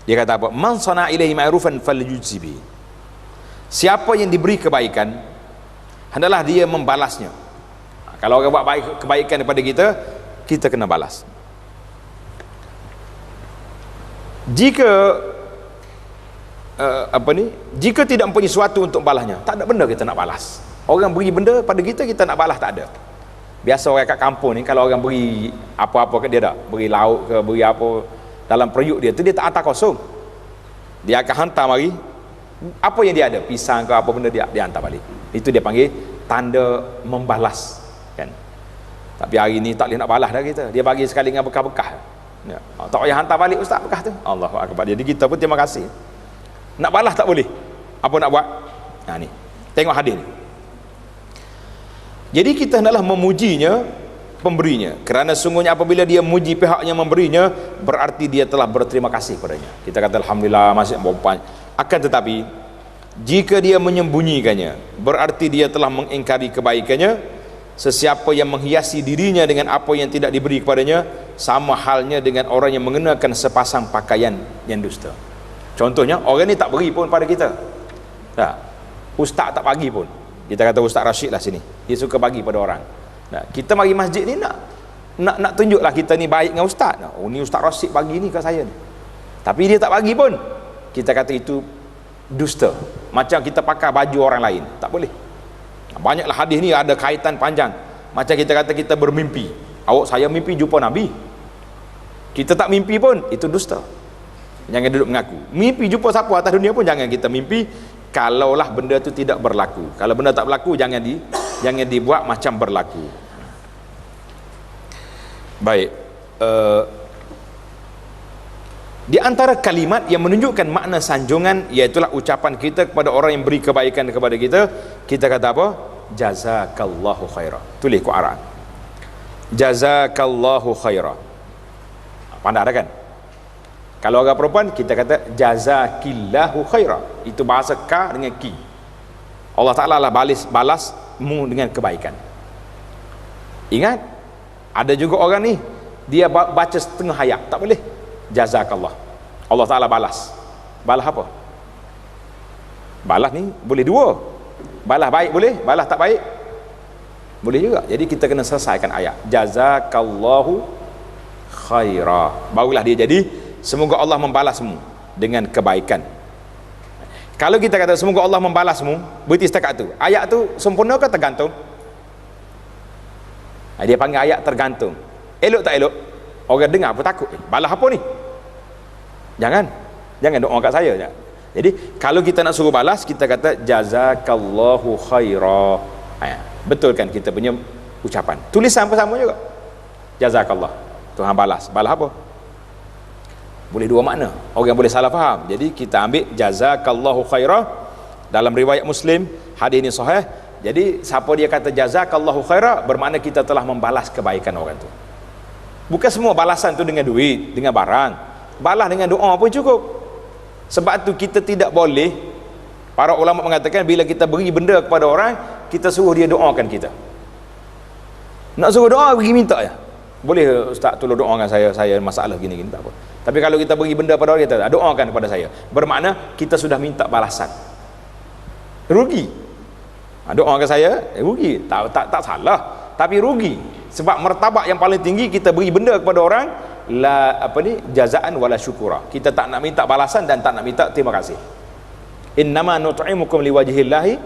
Dia kata apa? Man sana ilaihi ma'rufan falyujzi bihi. Siapa yang diberi kebaikan, hendaklah dia membalasnya. Kalau orang buat kebaikan kepada kita, kita kena balas. Jika jika tidak mempunyai sesuatu untuk balasnya, tak ada benda kita nak balas. Orang beri benda pada kita, kita nak balas tak ada. Biasa orang kat kampung ni, kalau orang beri apa-apa ke dia, tak beri lauk ke, beri apa dalam periuk dia tu, dia tak hantar kosong. Dia akan hantar mari apa yang dia ada, pisang ke apa benda, dia hantar balik. Itu dia panggil tanda membalas, kan. Tapi hari ni tak boleh nak balas dah kita. Dia bagi sekali dengan bekas-bekas ya. Tak payah hantar balik ustaz bekas tu. Allahu akbar. Jadi kita pun terima kasih. Nak balas tak boleh, apa nak buat? Ni tengok hadis ni. Jadi kita hendaklah memujinya, pemberinya, kerana sungguhnya apabila dia memuji pihak yang memberinya, berarti dia telah berterima kasih padanya. Kita kata Alhamdulillah, masih berapa. Akan tetapi jika dia menyembunyikannya, berarti dia telah mengingkari kebaikannya. Sesiapa yang menghiasi dirinya dengan apa yang tidak diberi kepadanya, sama halnya dengan orang yang mengenakan sepasang pakaian yang dusta. Contohnya, orang ni tak beri pun pada kita, ustaz tak bagi pun. Kita kata Ustaz Rashid lah sini, dia suka bagi pada orang. Kita mari masjid ni nak tunjuklah kita ni baik dengan ustaz. Ni Ustaz Rashid bagi ni kat saya ni, tapi dia tak bagi pun. Kita kata itu dusta. Macam kita pakai baju orang lain, tak boleh. Banyaklah hadis ni ada kaitan panjang. Macam kita kata kita bermimpi, awak saya mimpi jumpa Nabi, kita tak mimpi pun itu dusta. Jangan duduk mengaku mimpi jumpa siapa atas dunia pun, jangan kita mimpi kalaulah benda tu tidak berlaku. Kalau benda tak berlaku, jangan dibuat macam berlaku. Baik, di antara kalimat yang menunjukkan makna sanjungan iaitulah ucapan kita kepada orang yang beri kebaikan kepada kita. Kita kata apa? Jazakallahu khaira. Tulis Quran, jazakallahu khaira. Pandai ada kan? Kalau orang perempuan kita kata jazakillahu khaira. Itu bahasa ka dengan ki. Allah Ta'ala lah balasmu dengan kebaikan. Ingat, ada juga orang ni dia baca setengah ayat, tak boleh. Jazakallah, Allah Ta'ala balas apa? Balas ni boleh dua, balas baik boleh, balas tak baik boleh juga. Jadi kita kena selesaikan ayat jazakallahu khaira, barulah dia jadi semoga Allah membalasmu dengan kebaikan. Kalau kita kata semoga Allah membalasmu, berarti setakat tu ayat tu sempurna ke tergantung? Dia panggil ayat tergantung. Elok tak elok? Orang dengar apa takut, balas apa ni? Jangan doa kat saya. Jadi kalau kita nak suruh balas, kita kata jazakallahu khaira. Betul kan kita punya ucapan, tulisan pun sama juga. Jazakallah, Tuhan balas apa? Boleh dua makna, orang boleh salah faham. Jadi kita ambil jazakallahu khaira. Dalam riwayat Muslim, hadis ini sahih. Jadi siapa dia kata jazakallahu khaira, bermakna kita telah membalas kebaikan orang tu. Bukan semua balasan tu dengan duit, dengan barang. Balas dengan doa pun cukup. Sebab tu kita tidak boleh, para ulama mengatakan bila kita beri benda kepada orang, kita suruh dia doakan kita. Nak suruh doa, pergi minta ya. Boleh ustaz tolong doakan saya masalah gini tak apa. Tapi kalau kita beri benda pada orang, kita doakan kepada saya, bermakna kita sudah minta balasan. Rugi. Doakan saya, rugi. Tak salah, tapi rugi. Sebab martabat yang paling tinggi kita beri benda kepada orang, jazaan wala syukura. Kita tak nak minta balasan dan tak nak minta terima kasih. Innama nut'imukum liwajhillahi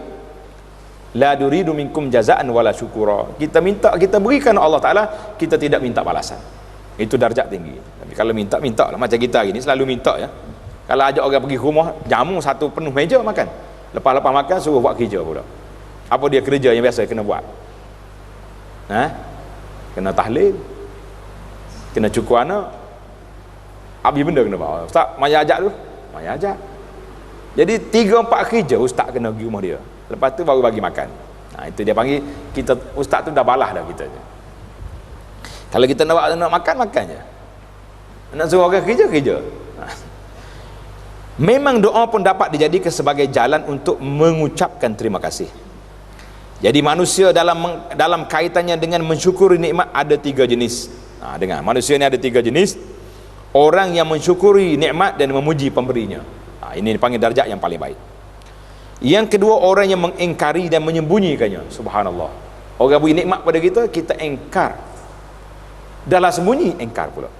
la nuridu minkum jazaan wala syukura. Kita minta, kita berikan Allah Ta'ala, kita tidak minta balasan. Itu darjat tinggi. Tapi kalau minta lah, macam kita hari ni selalu minta ya. Kalau ajak orang pergi ke rumah, jamu satu penuh meja makan, lepas makan suruh buat kerja pula. Apa dia kerja yang biasa kena buat? Kena tahlil, kena cukur anak, habis benda kena buat. Ustaz, maya ajak tu, maya ajak. Jadi 3-4 kerja ustaz kena pergi rumah dia. Lepas tu baru bagi makan. Itu dia panggil kita, ustaz tu dah balas dah kita. Kalau kita nak makan je. Nak suruh orang kerja. Memang doa pun dapat dijadikan sebagai jalan untuk mengucapkan terima kasih. Jadi manusia dalam kaitannya dengan mensyukuri nikmat ada 3 jenis. Dengar, manusia ni ada 3 jenis. Orang yang mensyukuri nikmat dan memuji pemberinya. Ini dipanggil darjat yang paling baik. Yang kedua, orang yang mengingkari dan menyembunyikannya. Subhanallah. Orang beri nikmat pada kita ingkar. Dahlah sembunyi, ingkar pula.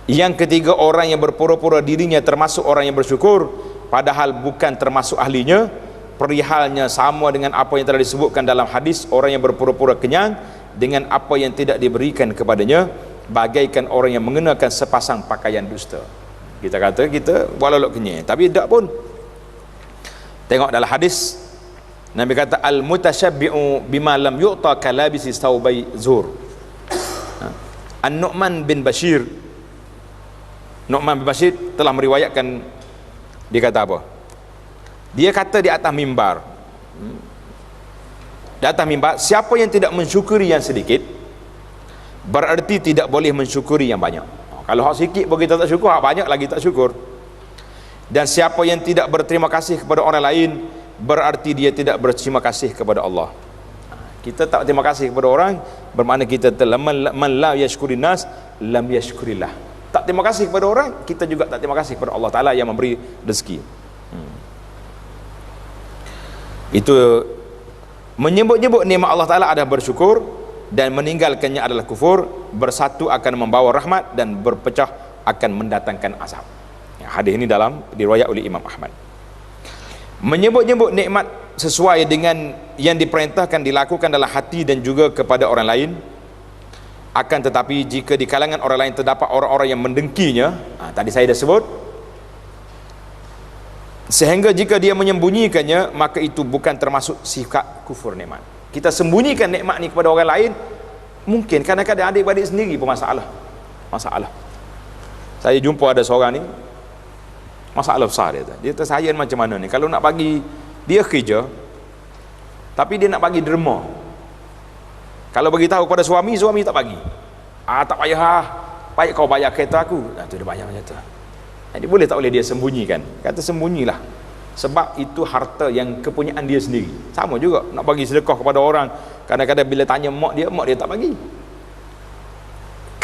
Yang ketiga, orang yang berpura-pura dirinya termasuk orang yang bersyukur, padahal bukan termasuk ahlinya. Perihalnya sama dengan apa yang telah disebutkan dalam hadis, orang yang berpura-pura kenyang dengan apa yang tidak diberikan kepadanya, bagaikan orang yang mengenakan sepasang pakaian dusta. Kita kata kita walau kenyang, tapi tak pun. Tengok dalam hadis, Nabi kata al-mutasyabbi'u bima lam yu'ta kalabisi thawbai zur. An-Nu'man bin Bashir telah meriwayatkan, dia kata apa? Dia kata di atas mimbar, siapa yang tidak mensyukuri yang sedikit, berarti tidak boleh mensyukuri yang banyak. Kalau hak sikit pun kita tak syukur, hak banyak lagi tak syukur. Dan siapa yang tidak berterima kasih kepada orang lain, berarti dia tidak berterima kasih kepada Allah. Kita tak terima kasih kepada orang, bermakna kita telah man la yashkurin nas lam yashkurillah. Tak terima kasih kepada orang, kita juga tak terima kasih kepada Allah Ta'ala yang memberi rezeki. Itu menyebut-nyebut nikmat Allah Ta'ala adalah bersyukur, dan meninggalkannya adalah kufur. Bersatu akan membawa rahmat, dan berpecah akan mendatangkan azab. Hadis ini diriwayat oleh Imam Ahmad. Menyebut-nyebut nikmat sesuai dengan yang diperintahkan dilakukan dalam hati dan juga kepada orang lain. Akan tetapi jika di kalangan orang lain terdapat orang-orang yang mendengkinya, tadi saya dah sebut, sehingga jika dia menyembunyikannya, maka itu bukan termasuk sifat kufur nikmat. Kita sembunyikan nikmat ni kepada orang lain, mungkin kadang-kadang adik-adik sendiri pun masalah. Saya jumpa ada seorang ni, masalah besar dia kata saya macam mana ni, kalau nak bagi dia kerja tapi dia nak bagi derma, kalau bagi tahu kepada suami tak bagi, tak payah baik kau bayar kereta aku, tu dia bayar macam tu. Jadi boleh tak boleh dia sembunyikan? Kata sembunyilah, sebab itu harta yang kepunyaan dia sendiri. Sama juga nak bagi sedekah kepada orang, kadang-kadang bila tanya mak dia tak bagi.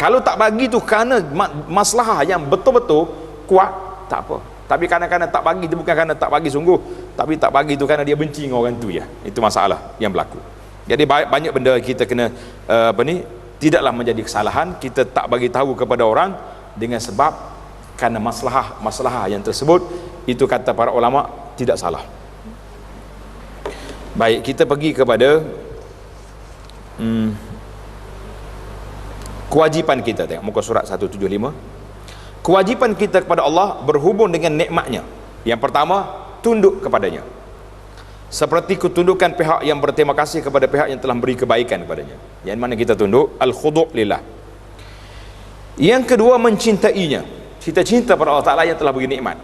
Kalau tak bagi tu kerana masalah yang betul-betul kuat, tak apa. Tapi kadang-kadang tak bagi tu bukan kerana tak bagi sungguh, tapi tak bagi tu kerana dia benci dengan orang tu ya. Itu masalah yang berlaku. Jadi banyak benda kita kena tidaklah menjadi kesalahan kita tak bagi tahu kepada orang dengan sebab kerana masalah yang tersebut, itu kata para ulama tidak salah. Baik, kita pergi kepada kewajipan kita. Tengok muka surat 175. Kewajipan kita kepada Allah berhubung dengan nikmatnya. Yang pertama, tunduk kepadanya, seperti ketundukan pihak yang berterima kasih kepada pihak yang telah beri kebaikan kepadanya. Yang mana kita tunduk, al-khudu' lillah. Yang kedua, mencintainya, kita cinta pada Allah Ta'ala yang telah beri nikmat.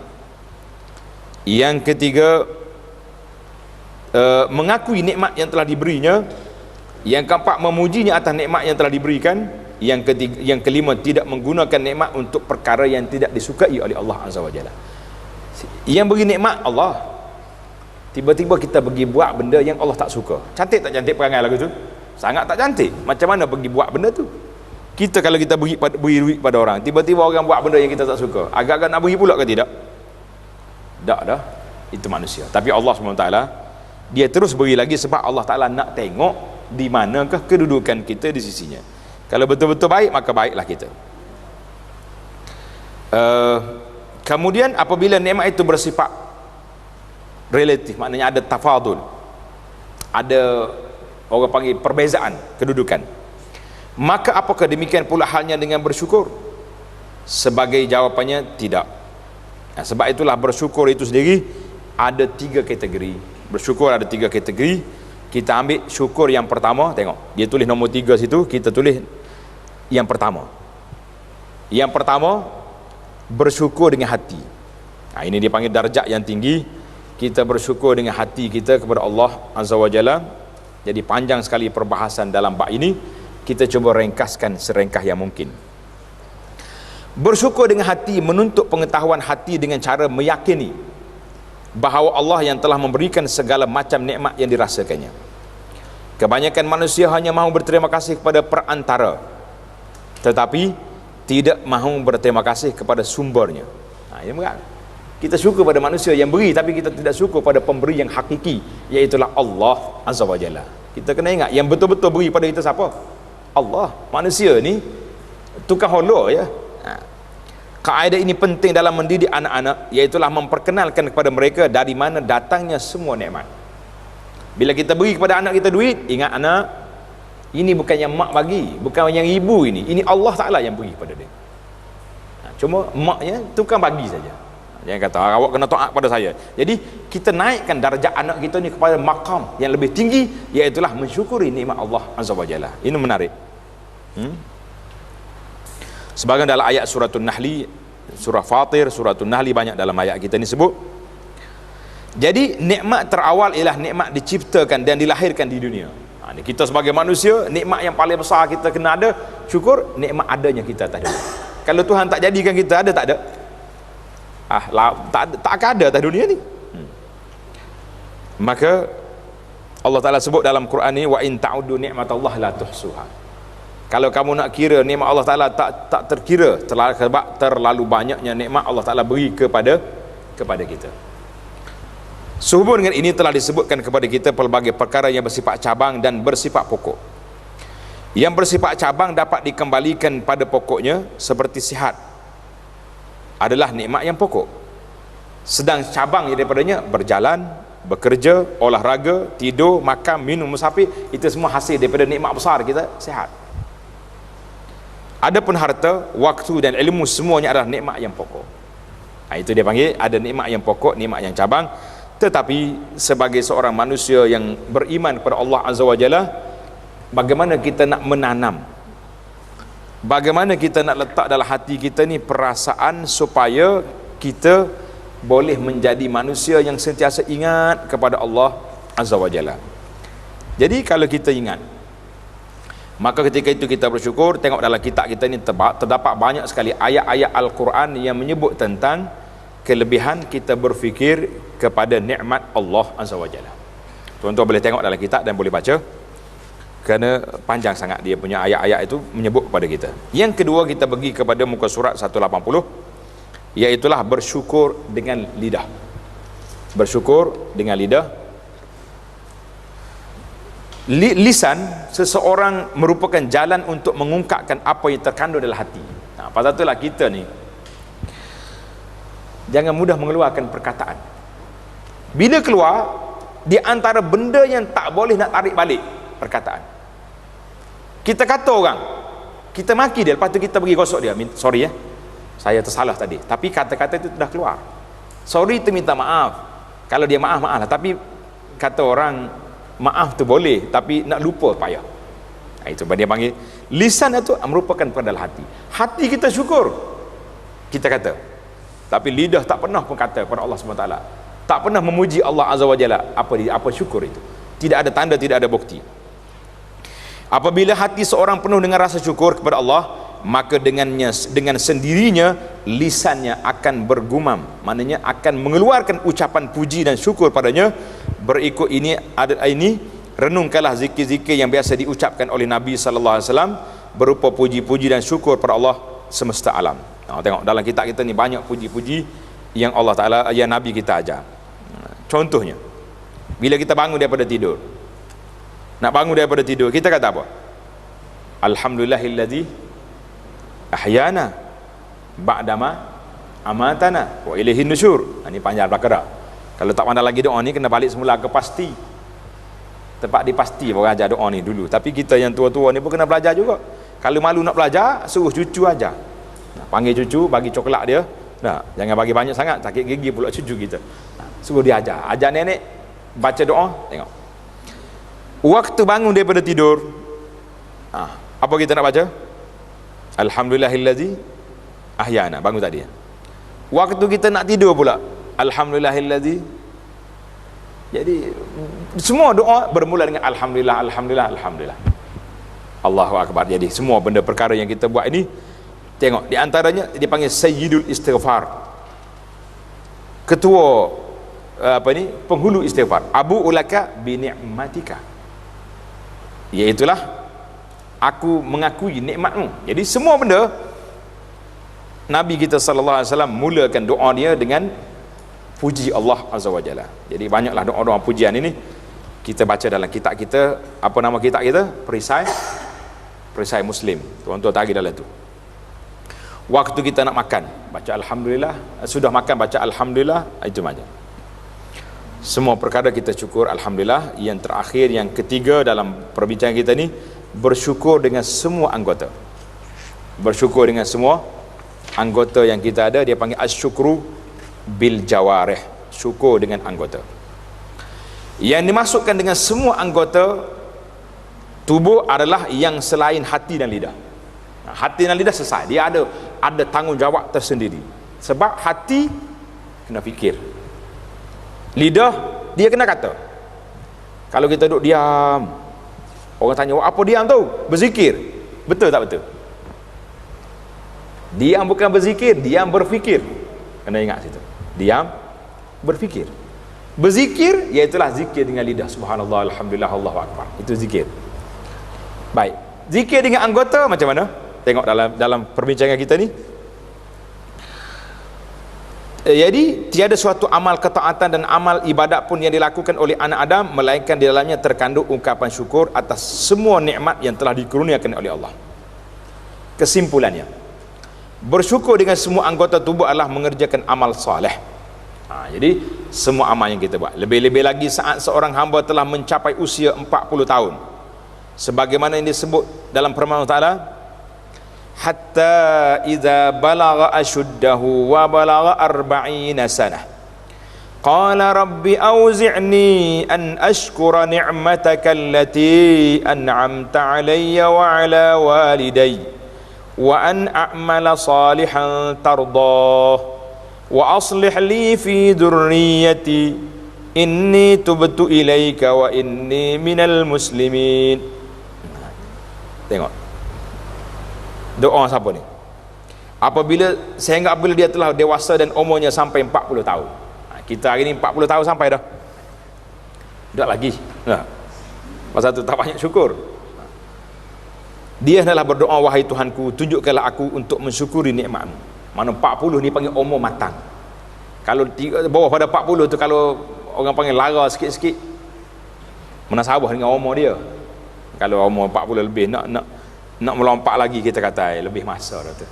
Yang ketiga, mengakui nikmat yang telah diberinya. Yang keempat, memujinya atas nikmat yang telah diberikan. Yang kelima, tidak menggunakan nikmat untuk perkara yang tidak disukai oleh Allah Azza wa Jalla. Yang beri nikmat Allah, tiba-tiba kita pergi buat benda yang Allah tak suka. Cantik tak cantik perangai lagu tu? Sangat tak cantik. Macam mana pergi buat benda tu? Kita kalau kita beri duit pada orang, tiba-tiba orang buat benda yang kita tak suka, agak-agak nak beri pula ke tidak? Tak dah. Itu manusia. Tapi Allah SWT, dia terus beri lagi sebab Allah Ta'ala nak tengok di manakah kedudukan kita di sisinya. Kalau betul-betul baik, maka baiklah kita. Kemudian apabila nikmat itu bersifat relatif, maknanya ada tafadul, ada orang panggil perbezaan kedudukan, maka apakah demikian pula halnya dengan bersyukur? Sebagai jawapannya tidak. Sebab itulah bersyukur itu sendiri ada 3 kategori. Bersyukur ada 3 kategori. Kita ambil syukur yang pertama. Tengok, dia tulis nombor 3 situ, kita tulis yang pertama. Yang pertama, bersyukur dengan hati. Ini dia panggil darjat yang tinggi. Kita bersyukur dengan hati kita kepada Allah Azza wa Jalla. Jadi panjang sekali perbahasan dalam bab ini. Kita cuba ringkaskan serengkah yang mungkin. Bersyukur dengan hati, menuntut pengetahuan hati dengan cara meyakini bahawa Allah yang telah memberikan segala macam nikmat yang dirasakannya. Kebanyakan manusia hanya mahu berterima kasih kepada perantara, tetapi tidak mahu berterima kasih kepada sumbernya. Ini berat. Kita syukur pada manusia yang beri, tapi kita tidak syukur pada pemberi yang hakiki, iaitulah Allah Azza wa Jalla. Kita kena ingat, yang betul-betul beri pada kita siapa? Allah. Manusia ni tukang holo ya. Kaedah ini penting dalam mendidik anak-anak, iaitulah memperkenalkan kepada mereka dari mana datangnya semua nikmat. Bila kita beri kepada anak kita duit, ingat anak, ini bukan yang mak bagi, bukan yang ibu ini Allah Ta'ala yang beri kepada dia. Cuma maknya tukang bagi saja. Jangan kata awak kena taat pada saya. Jadi kita naikkan darjat anak kita ni kepada maqam yang lebih tinggi, iaitulah mensyukuri nikmat Allah Azza wa Jalla. Ini menarik. Sebagian dalam ayat suratul Nahli, surah Fatir, suratul Nahli, banyak dalam ayat kita ni sebut. Jadi nikmat terawal ialah nikmat diciptakan dan dilahirkan di dunia. Kita sebagai manusia, nikmat yang paling besar kita kena ada syukur, nikmat adanya kita atas dunia. Kalau Tuhan tak jadikan kita ada, tak ada. Tak akan ada atas dunia ni. Maka Allah Ta'ala sebut dalam Quran ni, wa in ta'uddu ni'matallah la tuhsuha. Kalau kamu nak kira nikmat Allah Ta'ala, tak terkira, sebab terlalu banyaknya nikmat Allah Ta'ala beri kepada kita. Sehubung dengan ini telah disebutkan kepada kita pelbagai perkara yang bersifat cabang dan bersifat pokok. Yang bersifat cabang dapat dikembalikan pada pokoknya, seperti sihat adalah nikmat yang pokok. Sedang cabang daripadanya berjalan, bekerja, olahraga, tidur, makan, minum, musafir, itu semua hasil daripada nikmat besar kita sihat. Adapun harta, waktu dan ilmu semuanya adalah nikmat yang pokok. Itu dia panggil ada nikmat yang pokok, nikmat yang cabang. Tetapi sebagai seorang manusia yang beriman kepada Allah Azza wa Jalla, bagaimana kita nak menanam, bagaimana kita nak letak dalam hati kita ni perasaan supaya kita boleh menjadi manusia yang sentiasa ingat kepada Allah Azza wa Jalla. Jadi kalau kita ingat, maka ketika itu kita bersyukur. Tengok dalam kitab kita ni terdapat banyak sekali ayat-ayat Al-Quran yang menyebut tentang kelebihan kita berfikir kepada nikmat Allah Azza wa Jalla. Tuan-tuan boleh tengok dalam kitab dan boleh baca, kerana panjang sangat dia punya ayat-ayat itu menyebut kepada kita. Yang kedua, kita pergi kepada muka surat 180, iaitulah bersyukur dengan lidah. Bersyukur dengan lidah. Lisan seseorang merupakan jalan untuk mengungkapkan apa yang terkandung dalam hati. Pasal itulah kita ni jangan mudah mengeluarkan perkataan. Bila keluar, di antara benda yang tak boleh nak tarik balik perkataan. Kita kata orang, kita maki dia, lepas tu kita pergi gosok dia, sorry saya tersalah tadi, tapi kata-kata itu sudah keluar. Sorry itu minta maaf. Kalau dia maaf, maaf lah. Tapi kata orang maaf tu boleh, tapi nak lupa payah. Itu dia panggil lisan itu merupakan pada hati. Hati kita syukur, kita kata, tapi lidah tak pernah pun kata kepada Allah SWT, tak pernah memuji Allah Azza wa Jalla. Apa syukur itu? Tidak ada tanda, tidak ada bukti. Apabila hati seorang penuh dengan rasa syukur kepada Allah, maka dengan sendirinya lisannya akan bergumam, maknanya akan mengeluarkan ucapan puji dan syukur padanya. Berikut ini renungkanlah zikir-zikir yang biasa diucapkan oleh Nabi sallallahu alaihi wasallam berupa puji-puji dan syukur pada Allah semesta alam. Tengok dalam kitab kita ni banyak puji-puji yang Allah Taala, yang Nabi kita ajar. Contohnya, bila kita bangun daripada tidur, nak bangun daripada tidur, kita kata apa? Alhamdulillahillazi ahyana ba'dama amatana wa ilaihin nusyur. Ini panjang Al-Baqarah. Kalau tak pandai lagi doa ni, kena balik semula ke pasti. Tempat di pasti orang ajar doa ni dulu. Tapi kita yang tua-tua ni pun kena belajar juga. Kalau malu nak belajar, suruh cucu aja. Panggil cucu, bagi coklat dia. Jangan bagi banyak sangat, sakit gigi pula cucu kita. Suruh dia ajar. Ajar nenek baca doa, tengok. Waktu bangun daripada tidur, apa kita nak baca? Alhamdulillahillazi ahyana, bangun tadi. Waktu kita nak tidur pula, alhamdulillahillazi. Jadi semua doa bermula dengan alhamdulillah, alhamdulillah, alhamdulillah. Allahu akbar. Jadi semua benda perkara yang kita buat ini, tengok di antaranya dipanggil sayyidul istighfar. Ketua penghulu istighfar. Abu ulaka bi ni'matika. Iaitulah aku mengakui nikmatmu. Jadi semua benda Nabi kita sallallahu alaihi wasallam mulakan doa dia dengan puji Allah Azza wa Jalla. Jadi banyaklah doa-doa pujian ini kita baca dalam kitab kita. Apa nama kitab kita? Perisai Muslim. Tuan-tuan tarik dalam tu. Waktu kita nak makan, baca alhamdulillah. Sudah makan, baca alhamdulillah. Itu macam. Semua perkara kita syukur alhamdulillah. Yang terakhir, yang ketiga dalam perbincangan kita ni, bersyukur dengan semua anggota. Bersyukur dengan semua anggota yang kita ada. Dia panggil asyukru bil jawarih, syukur dengan anggota. Yang dimasukkan dengan semua anggota tubuh adalah yang selain hati dan lidah. Hati dan lidah selesai, dia ada tanggungjawab tersendiri. Sebab hati kena fikir, lidah dia kena kata. Kalau kita duduk diam, orang tanya apa diam tu? Berzikir. Betul tak betul? Diam bukan berzikir, diam berfikir. Kena ingat situ. Diam berfikir. Berzikir iaitulah zikir dengan lidah. Subhanallah, alhamdulillah, Allahu akbar. Itu zikir. Baik. Zikir dengan anggota macam mana? Tengok dalam perbincangan kita ni. Jadi tiada suatu amal ketaatan dan amal ibadat pun yang dilakukan oleh anak Adam melainkan di dalamnya terkandung ungkapan syukur atas semua nikmat yang telah dikurniakan oleh Allah. Kesimpulannya, bersyukur dengan semua anggota tubuh adalah mengerjakan amal soleh. Jadi semua amal yang kita buat, lebih-lebih lagi saat seorang hamba telah mencapai usia 40 tahun, sebagaimana yang disebut dalam firman Allah Ta'ala, hatta idza balagha ashuddahu wa balagha 40 sanah qala rabbi auzi'ni an ashkura ni'mataka allati an'amta alayya wa ala walidayya wa an a'mala salihan tardah wa aslih li fi dhurriyyati inni tubtu ilaika wa inni minal muslimin. Tengok doa siapa ni? Sehingga apabila dia telah dewasa dan umurnya sampai 40 tahun. Kita hari ni 40 tahun sampai dah. Tak lagi. Pasal tu tak banyak syukur. Dia adalah berdoa, wahai Tuhanku, tunjukkanlah aku untuk mensyukuri nikmat-Mu. Mana 40 ni panggil umur matang. Kalau bawah pada 40 tu, kalau orang panggil lara sikit-sikit, menasabah dengan umur dia. Kalau umur 40 lebih nak melompat lagi, kita kata lebih masa dah tu.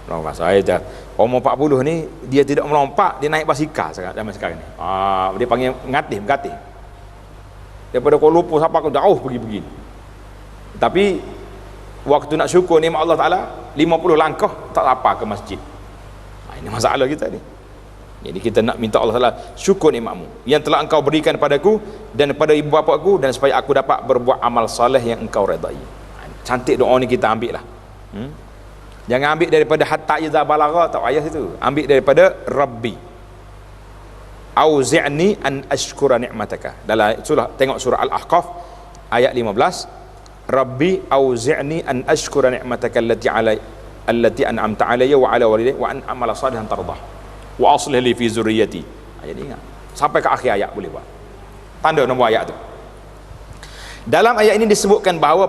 Masa umur 40 ni dia tidak melompat, dia naik basikal zaman sekarang ni. Dia panggil mengatih. Daripada Kuala Lumpur sampai ke jauh pergi. Tapi waktu nak syukur nikmat Allah Ta'ala, 50 langkah tak apa ke masjid. Ini masalah kita ni. Jadi kita nak minta Allah Ta'ala, syukur nikmat-Mu yang telah Engkau berikan padaku dan pada ibu bapa aku, dan supaya aku dapat berbuat amal soleh yang Engkau redai. Cantik doa ni, kita ambil lah. Jangan ambil daripada hatta iza balagha, tak payah situ. Ambil daripada Rabbi auzi'ni an ashkura ni'mataka. Dalam tengok surah Al-Ahqaf ayat 15, Rabbi auzi'ni an ashkura ni'mataka allati an'amta alayya wa ala walidayya wa an amala salihan tardah wa aslih li fi zurriyyati. Jadi ingat sampai ke akhir ayat, boleh buat tanda nombor ayat tu. Dalam ayat ini disebutkan bahawa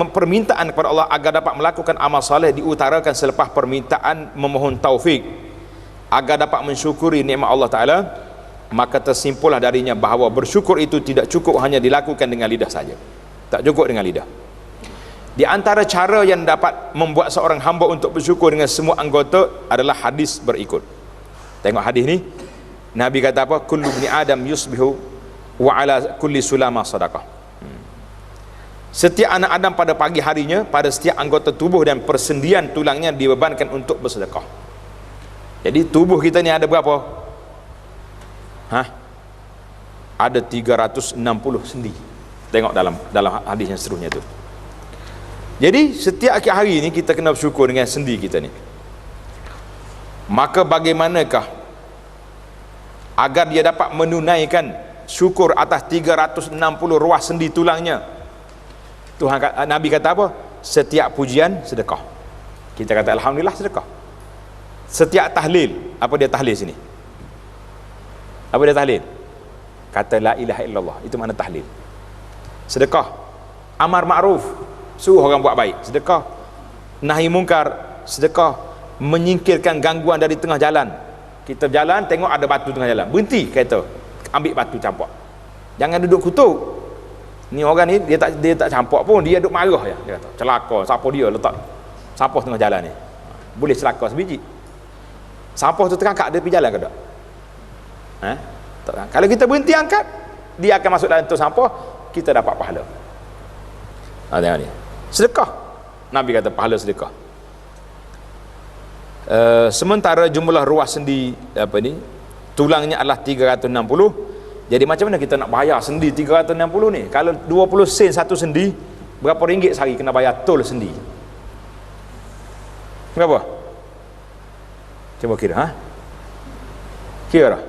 permintaan kepada Allah agar dapat melakukan amal soleh diutarakan selepas permintaan memohon taufik agar dapat mensyukuri nikmat Allah Ta'ala. Maka tersimpullah darinya bahawa bersyukur itu tidak cukup hanya dilakukan dengan lidah saja. Tak cukup dengan lidah. Di antara cara yang dapat membuat seorang hamba untuk bersyukur dengan semua anggota adalah hadis berikut. Tengok hadis ni, Nabi kata apa? Kullu ibni Adam yusbihu wa ala kulli sulama sadaqah. Setiap anak Adam pada pagi harinya, pada setiap anggota tubuh dan persendian tulangnya dibebankan untuk bersedekah. Jadi tubuh kita ni ada berapa? Ada 360 sendi. Tengok dalam hadis yang seterusnya tu. Jadi setiap akhir hari ni kita kena bersyukur dengan sendi kita ni. Maka bagaimanakah agar dia dapat menunaikan syukur atas 360 ruas sendi tulangnya? Nabi kata apa? Setiap pujian sedekah. Kita kata alhamdulillah, sedekah. Setiap tahlil, apa dia tahlil sini? Apa dia tahlil? Kata la ilaha illallah, itu makna tahlil. Sedekah. Amar ma'ruf, suruh orang buat baik, sedekah. Nahi mungkar, sedekah. Menyingkirkan gangguan dari tengah jalan. Kita berjalan, tengok ada batu tengah jalan, berhenti kereta, ambil batu campak. Jangan duduk kutuk. Ni orang ni dia tak campak pun, dia duduk marah je. Dia kata celaka, siapa dia letak sampah tengah jalan ni? Boleh celaka sebiji. Sampah tu terangkat, dia pergi jalan ke tak? Tak. Kalau kita berhenti angkat, dia akan masuk dalam tu sampah, kita dapat pahala. Tengok ni, sedekah. Nabi kata pahala sedekah. Sementara jumlah ruas sendi tulangnya adalah 360. Jadi macam mana kita nak bayar sendi 360 ni? Kalau 20 sen satu sendi, berapa ringgit sehari kena bayar tol sendi? Berapa? Cuba kira, kira.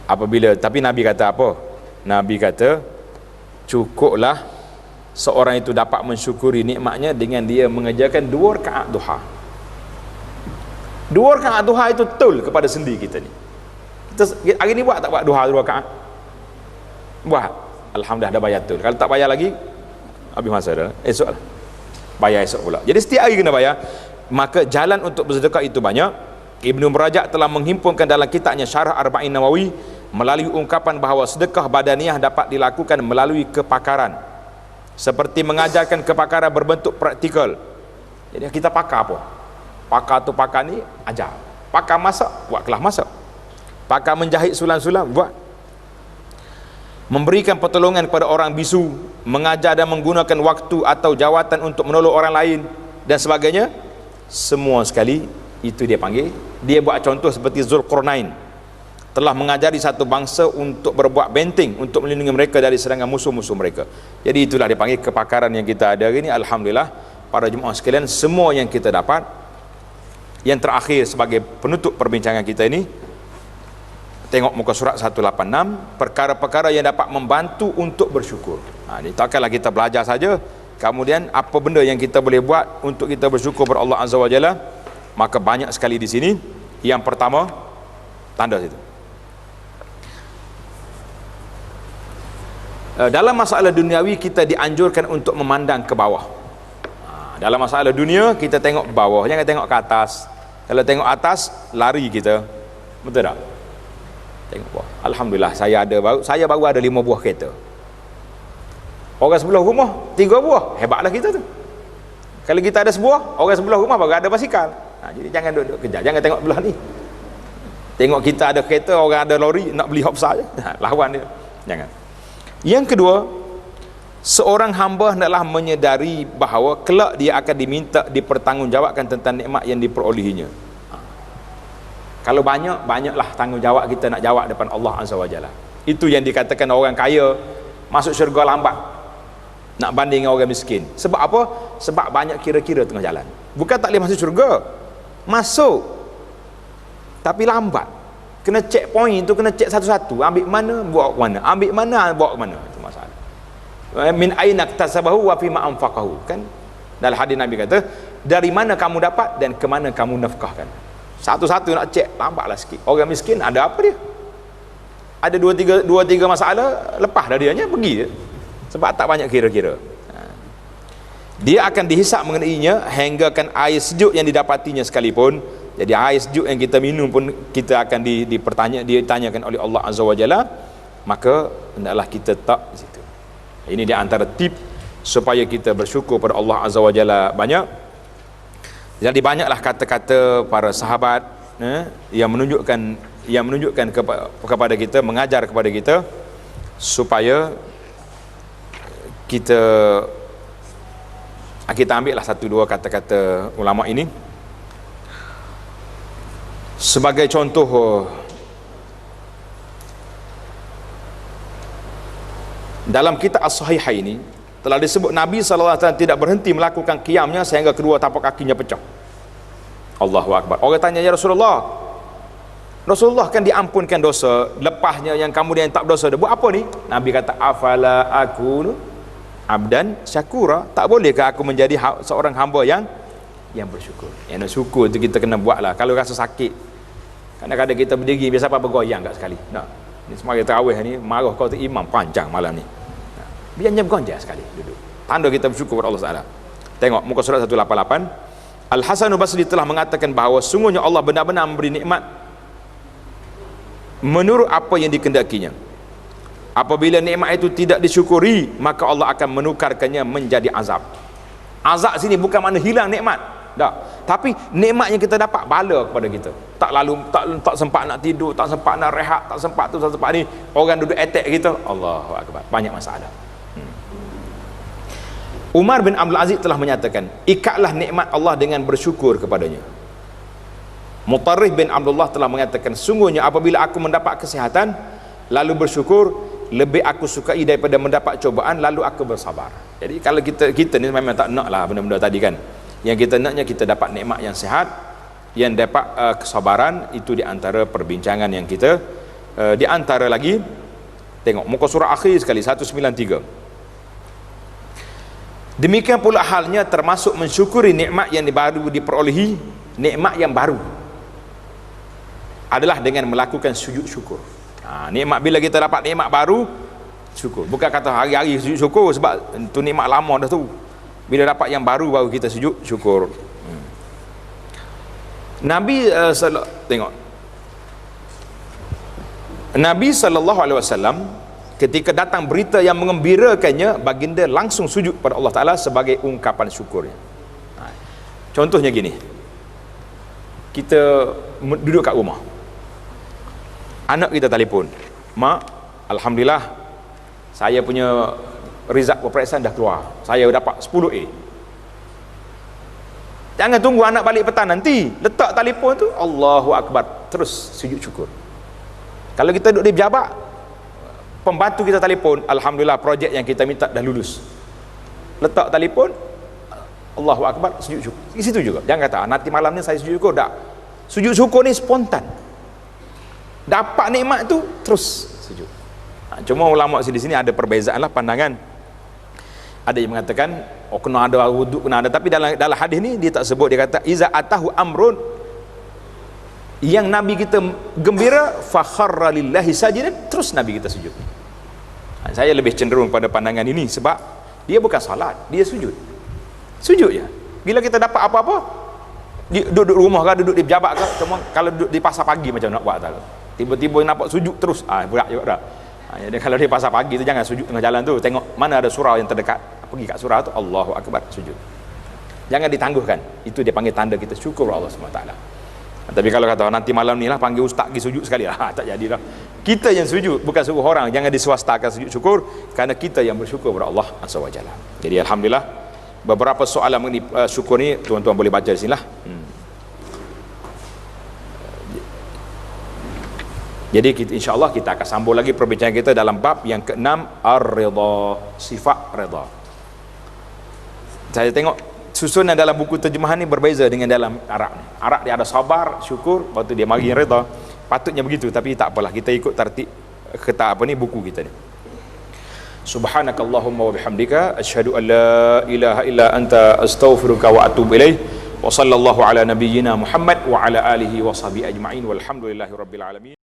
Apabila, tapi Nabi kata apa? Nabi kata cukuplah seorang itu dapat mensyukuri nikmatnya dengan dia mengerjakan 2 rakaat duha. 2 rakaat duha itu tol kepada sendi kita ni. Kita hari ni buat tak buat duha 2 rakaat? Buat. Alhamdulillah dah bayar tol. Kalau tak bayar lagi, habis masa dah. Esok lah. Bayar esok pula. Jadi setiap hari kena bayar. Maka jalan untuk bersedekah itu banyak. Ibnu Murajak telah menghimpunkan dalam kitabnya Syarah Arba'in Nawawi melalui ungkapan bahawa sedekah badaniyah dapat dilakukan melalui kepakaran. Seperti mengajarkan kepakaran berbentuk praktikal. Jadi kita pakar apa? Pakar tu pakar ni ajar. pakar masak, buat kelas masak. Pakar menjahit sulam-sulam, buat. Memberikan pertolongan kepada orang bisu, mengajar dan menggunakan waktu atau jawatan untuk menolong orang lain dan sebagainya, semua sekali itu dia panggil. Dia buat contoh seperti Zulqarnain telah mengajari satu bangsa untuk berbuat benteng untuk melindungi mereka dari serangan musuh-musuh mereka. Jadi itulah dia panggil kepakaran yang kita ada hari ini. Alhamdulillah para jemaah sekalian, semua yang kita dapat. Yang terakhir sebagai penutup perbincangan kita ini, tengok muka surat 186, perkara-perkara yang dapat membantu untuk bersyukur. Ini takkanlah kita belajar saja, kemudian apa benda yang kita boleh buat untuk kita bersyukur kepada Allah Azza wa Jalla. Maka banyak sekali di sini. Yang pertama, tanda situ. Dalam masalah duniawi kita dianjurkan untuk memandang ke bawah. Dalam masalah dunia kita tengok bawah, jangan tengok ke atas. Kalau tengok atas lari kita. Betul tak? Tengok bawah. Alhamdulillah saya baru ada 5 buah kereta. Orang sebelah rumah 3 buah. Hebatlah kita tu. Kalau kita ada sebuah, orang sebelah rumah baru ada basikal. Jadi jangan duduk kejar, jangan tengok belah ni. Tengok kita ada kereta, orang ada lori, nak beli hop saja. Lawan dia. Jangan. Yang kedua, seorang hamba hendaklah menyedari bahawa kelak dia akan diminta dipertanggungjawabkan tentang nikmat yang diperolehinya. Kalau banyaklah tanggungjawab kita nak jawab depan Allah Azza wa Jalla. Itu yang dikatakan orang kaya masuk syurga lambat nak banding dengan orang miskin. Sebab apa? Sebab banyak kira-kira tengah jalan. Bukan tak boleh masuk syurga, masuk tapi lambat. Kena check point tu, kena check satu-satu, ambil mana bawa ke mana, ambil mana bawa ke mana. Itu masalah. Min aina iktasabahu wa fima anfaqahu, kan dalam hadis Nabi kata, dari mana kamu dapat dan ke mana kamu nafkahkan. Satu-satu nak check, lambatlah sikit. Orang miskin ada apa dia? Ada dua tiga masalah, lepas dah dianya pergi je. Sebab tak banyak kira-kira. Dia akan dihisap mengenainya hinggakan air sejuk yang didapatinya sekalipun. Jadi air sejuk yang kita minum pun kita akan ditanyakan oleh Allah Azza wa Jalla. Maka hendaklah kita tak di situ. Ini di antara tip supaya kita bersyukur pada Allah Azza wa Jalla banyak. Jadi banyaklah kata-kata para sahabat yang menunjukkan kepada kita, mengajar kepada kita supaya kita ambillah satu dua kata-kata ulama ini sebagai contoh. Dalam kitab As-Sahihah ini telah disebut Nabi SAW tidak berhenti melakukan qiyamnya sehingga kedua tapak kakinya pecah. Allahu Akbar. Orang tanya, ya Rasulullah kan diampunkan dosa, lepasnya yang kamu yang tak berdosa, dia buat apa ni? Nabi kata, afala akunu abdan syakura, tak bolehkah aku menjadi seorang hamba yang bersyukur? Yang nak syukur tu kita kena buatlah. Kalau rasa sakit, kadang-kadang kita berdiri biasa apa bergoyang kat sekali. Nah, ni semari tarawih ni marah kau tu imam panjang malam ni. Nah, biarnya bergonjang sekali duduk. Tanda kita bersyukur kepada Allah Taala. Tengok muka surat 188. Al-Hasan Basri telah mengatakan bahawa sungguhnya Allah benar-benar memberi nikmat menurut apa yang dikendakinya. Apabila nikmat itu tidak disyukuri, maka Allah akan menukarkannya menjadi azab. Azab sini bukan makna hilang nikmat, dah. Tapi nikmat yang kita dapat bala kepada kita. Tak sempat nak tidur, tak sempat nak rehat, tak sempat tu, tak sempat ni. Orang duduk attack kita. Allahu Akbar. Banyak masalah. Umar bin Abdul Aziz telah menyatakan, ikatlah nikmat Allah dengan bersyukur kepadanya. Mutarrif bin Abdullah telah mengatakan, sungguhnya apabila aku mendapat kesihatan lalu bersyukur, lebih aku sukai daripada mendapat cobaan lalu aku bersabar. Jadi kalau kita ni memang tak nak lah benda-benda tadi kan. Yang kita naknya kita dapat nikmat yang sihat, yang dapat kesabaran. Itu di antara perbincangan yang kita di antara lagi, tengok muka surah akhir sekali 193. Demikian pula halnya termasuk mensyukuri nikmat yang baru diperolehi. Nikmat yang baru adalah dengan melakukan sujud syukur. Nikmat, bila kita dapat nikmat baru, syukur. Bukan kata hari-hari sujud syukur, sebab itu nikmat lama dah tu. Bila dapat yang baru kita sujud syukur. Tengok Nabi SAW ketika datang berita yang mengembirakannya, baginda langsung sujud pada Allah Ta'ala sebagai ungkapan syukurnya. Contohnya gini, kita duduk kat rumah, anak kita telefon, mak, alhamdulillah saya punya result peperiksaan dah keluar, saya dapat 10A. Jangan tunggu anak balik petang, nanti letak telefon tu, Allahu Akbar, terus sujud syukur. Kalau kita duduk di pejabat, pembantu kita telefon, alhamdulillah projek yang kita minta dah lulus, letak telefon, Allahu Akbar, sujud syukur. Di situ juga. Jangan kata nanti malam ni saya sujud syukur. Tak. Sujud syukur ni spontan. Dapat nikmat tu terus sujud. Cuma ulama di sini ada perbezaan lah pandangan. Ada yang mengatakan kena ada wuduk, kena ada, tapi dalam hadis ni dia tak sebut. Dia kata iza atahu amrun, yang Nabi kita gembira, fa kharra lillahi sajidan, terus Nabi kita sujud. Saya lebih cenderung pada pandangan ini sebab dia bukan salat, dia sujud. Sujud je. Bila kita dapat apa-apa, duduk rumah ke, duduk di pejabat ke, cuma kalau duduk di pasar pagi macam nak buat tak? Tiba-tiba nampak sujud terus, berat juga dah. Jadi kalau di pasar pagi tu jangan sujud tengah jalan tu, tengok mana ada surau yang terdekat, pergi kat surau tu, Allahu Akbar, sujud. Jangan ditangguhkan. Itu dia panggil tanda kita syukur Allah SWT. Tapi kalau kata nanti malam ni lah panggil ustaz pergi sujud sekali lah, tak jadi lah. Kita yang sujud, bukan suruh orang. Jangan diswastakan sujud syukur, kerana kita yang bersyukur kepada Allah SWT. Jadi alhamdulillah, beberapa soalan mengenai syukur ni tuan-tuan boleh baca di sini lah. Jadi kita, insyaAllah kita akan sambung lagi perbincangan kita dalam bab yang ke-6, ar-ridha, sifat redha. Saya tengok susunan dalam buku terjemahan ni berbeza dengan dalam Arab ni. Arab dia ada sabar, syukur, lepas tu dia mari redha. Patutnya begitu, tapi tak apalah, kita ikut tertib kata apa ni buku kita ni. Subhanakallahumma wa bihamdika asyhadu an la ilaha illa anta astaghfiruka wa atubu ilaih. Wa sallallahu ala nabiyyina Muhammad wa ala alihi wa sahbihi ajma'in walhamdulillahi rabbil alamin.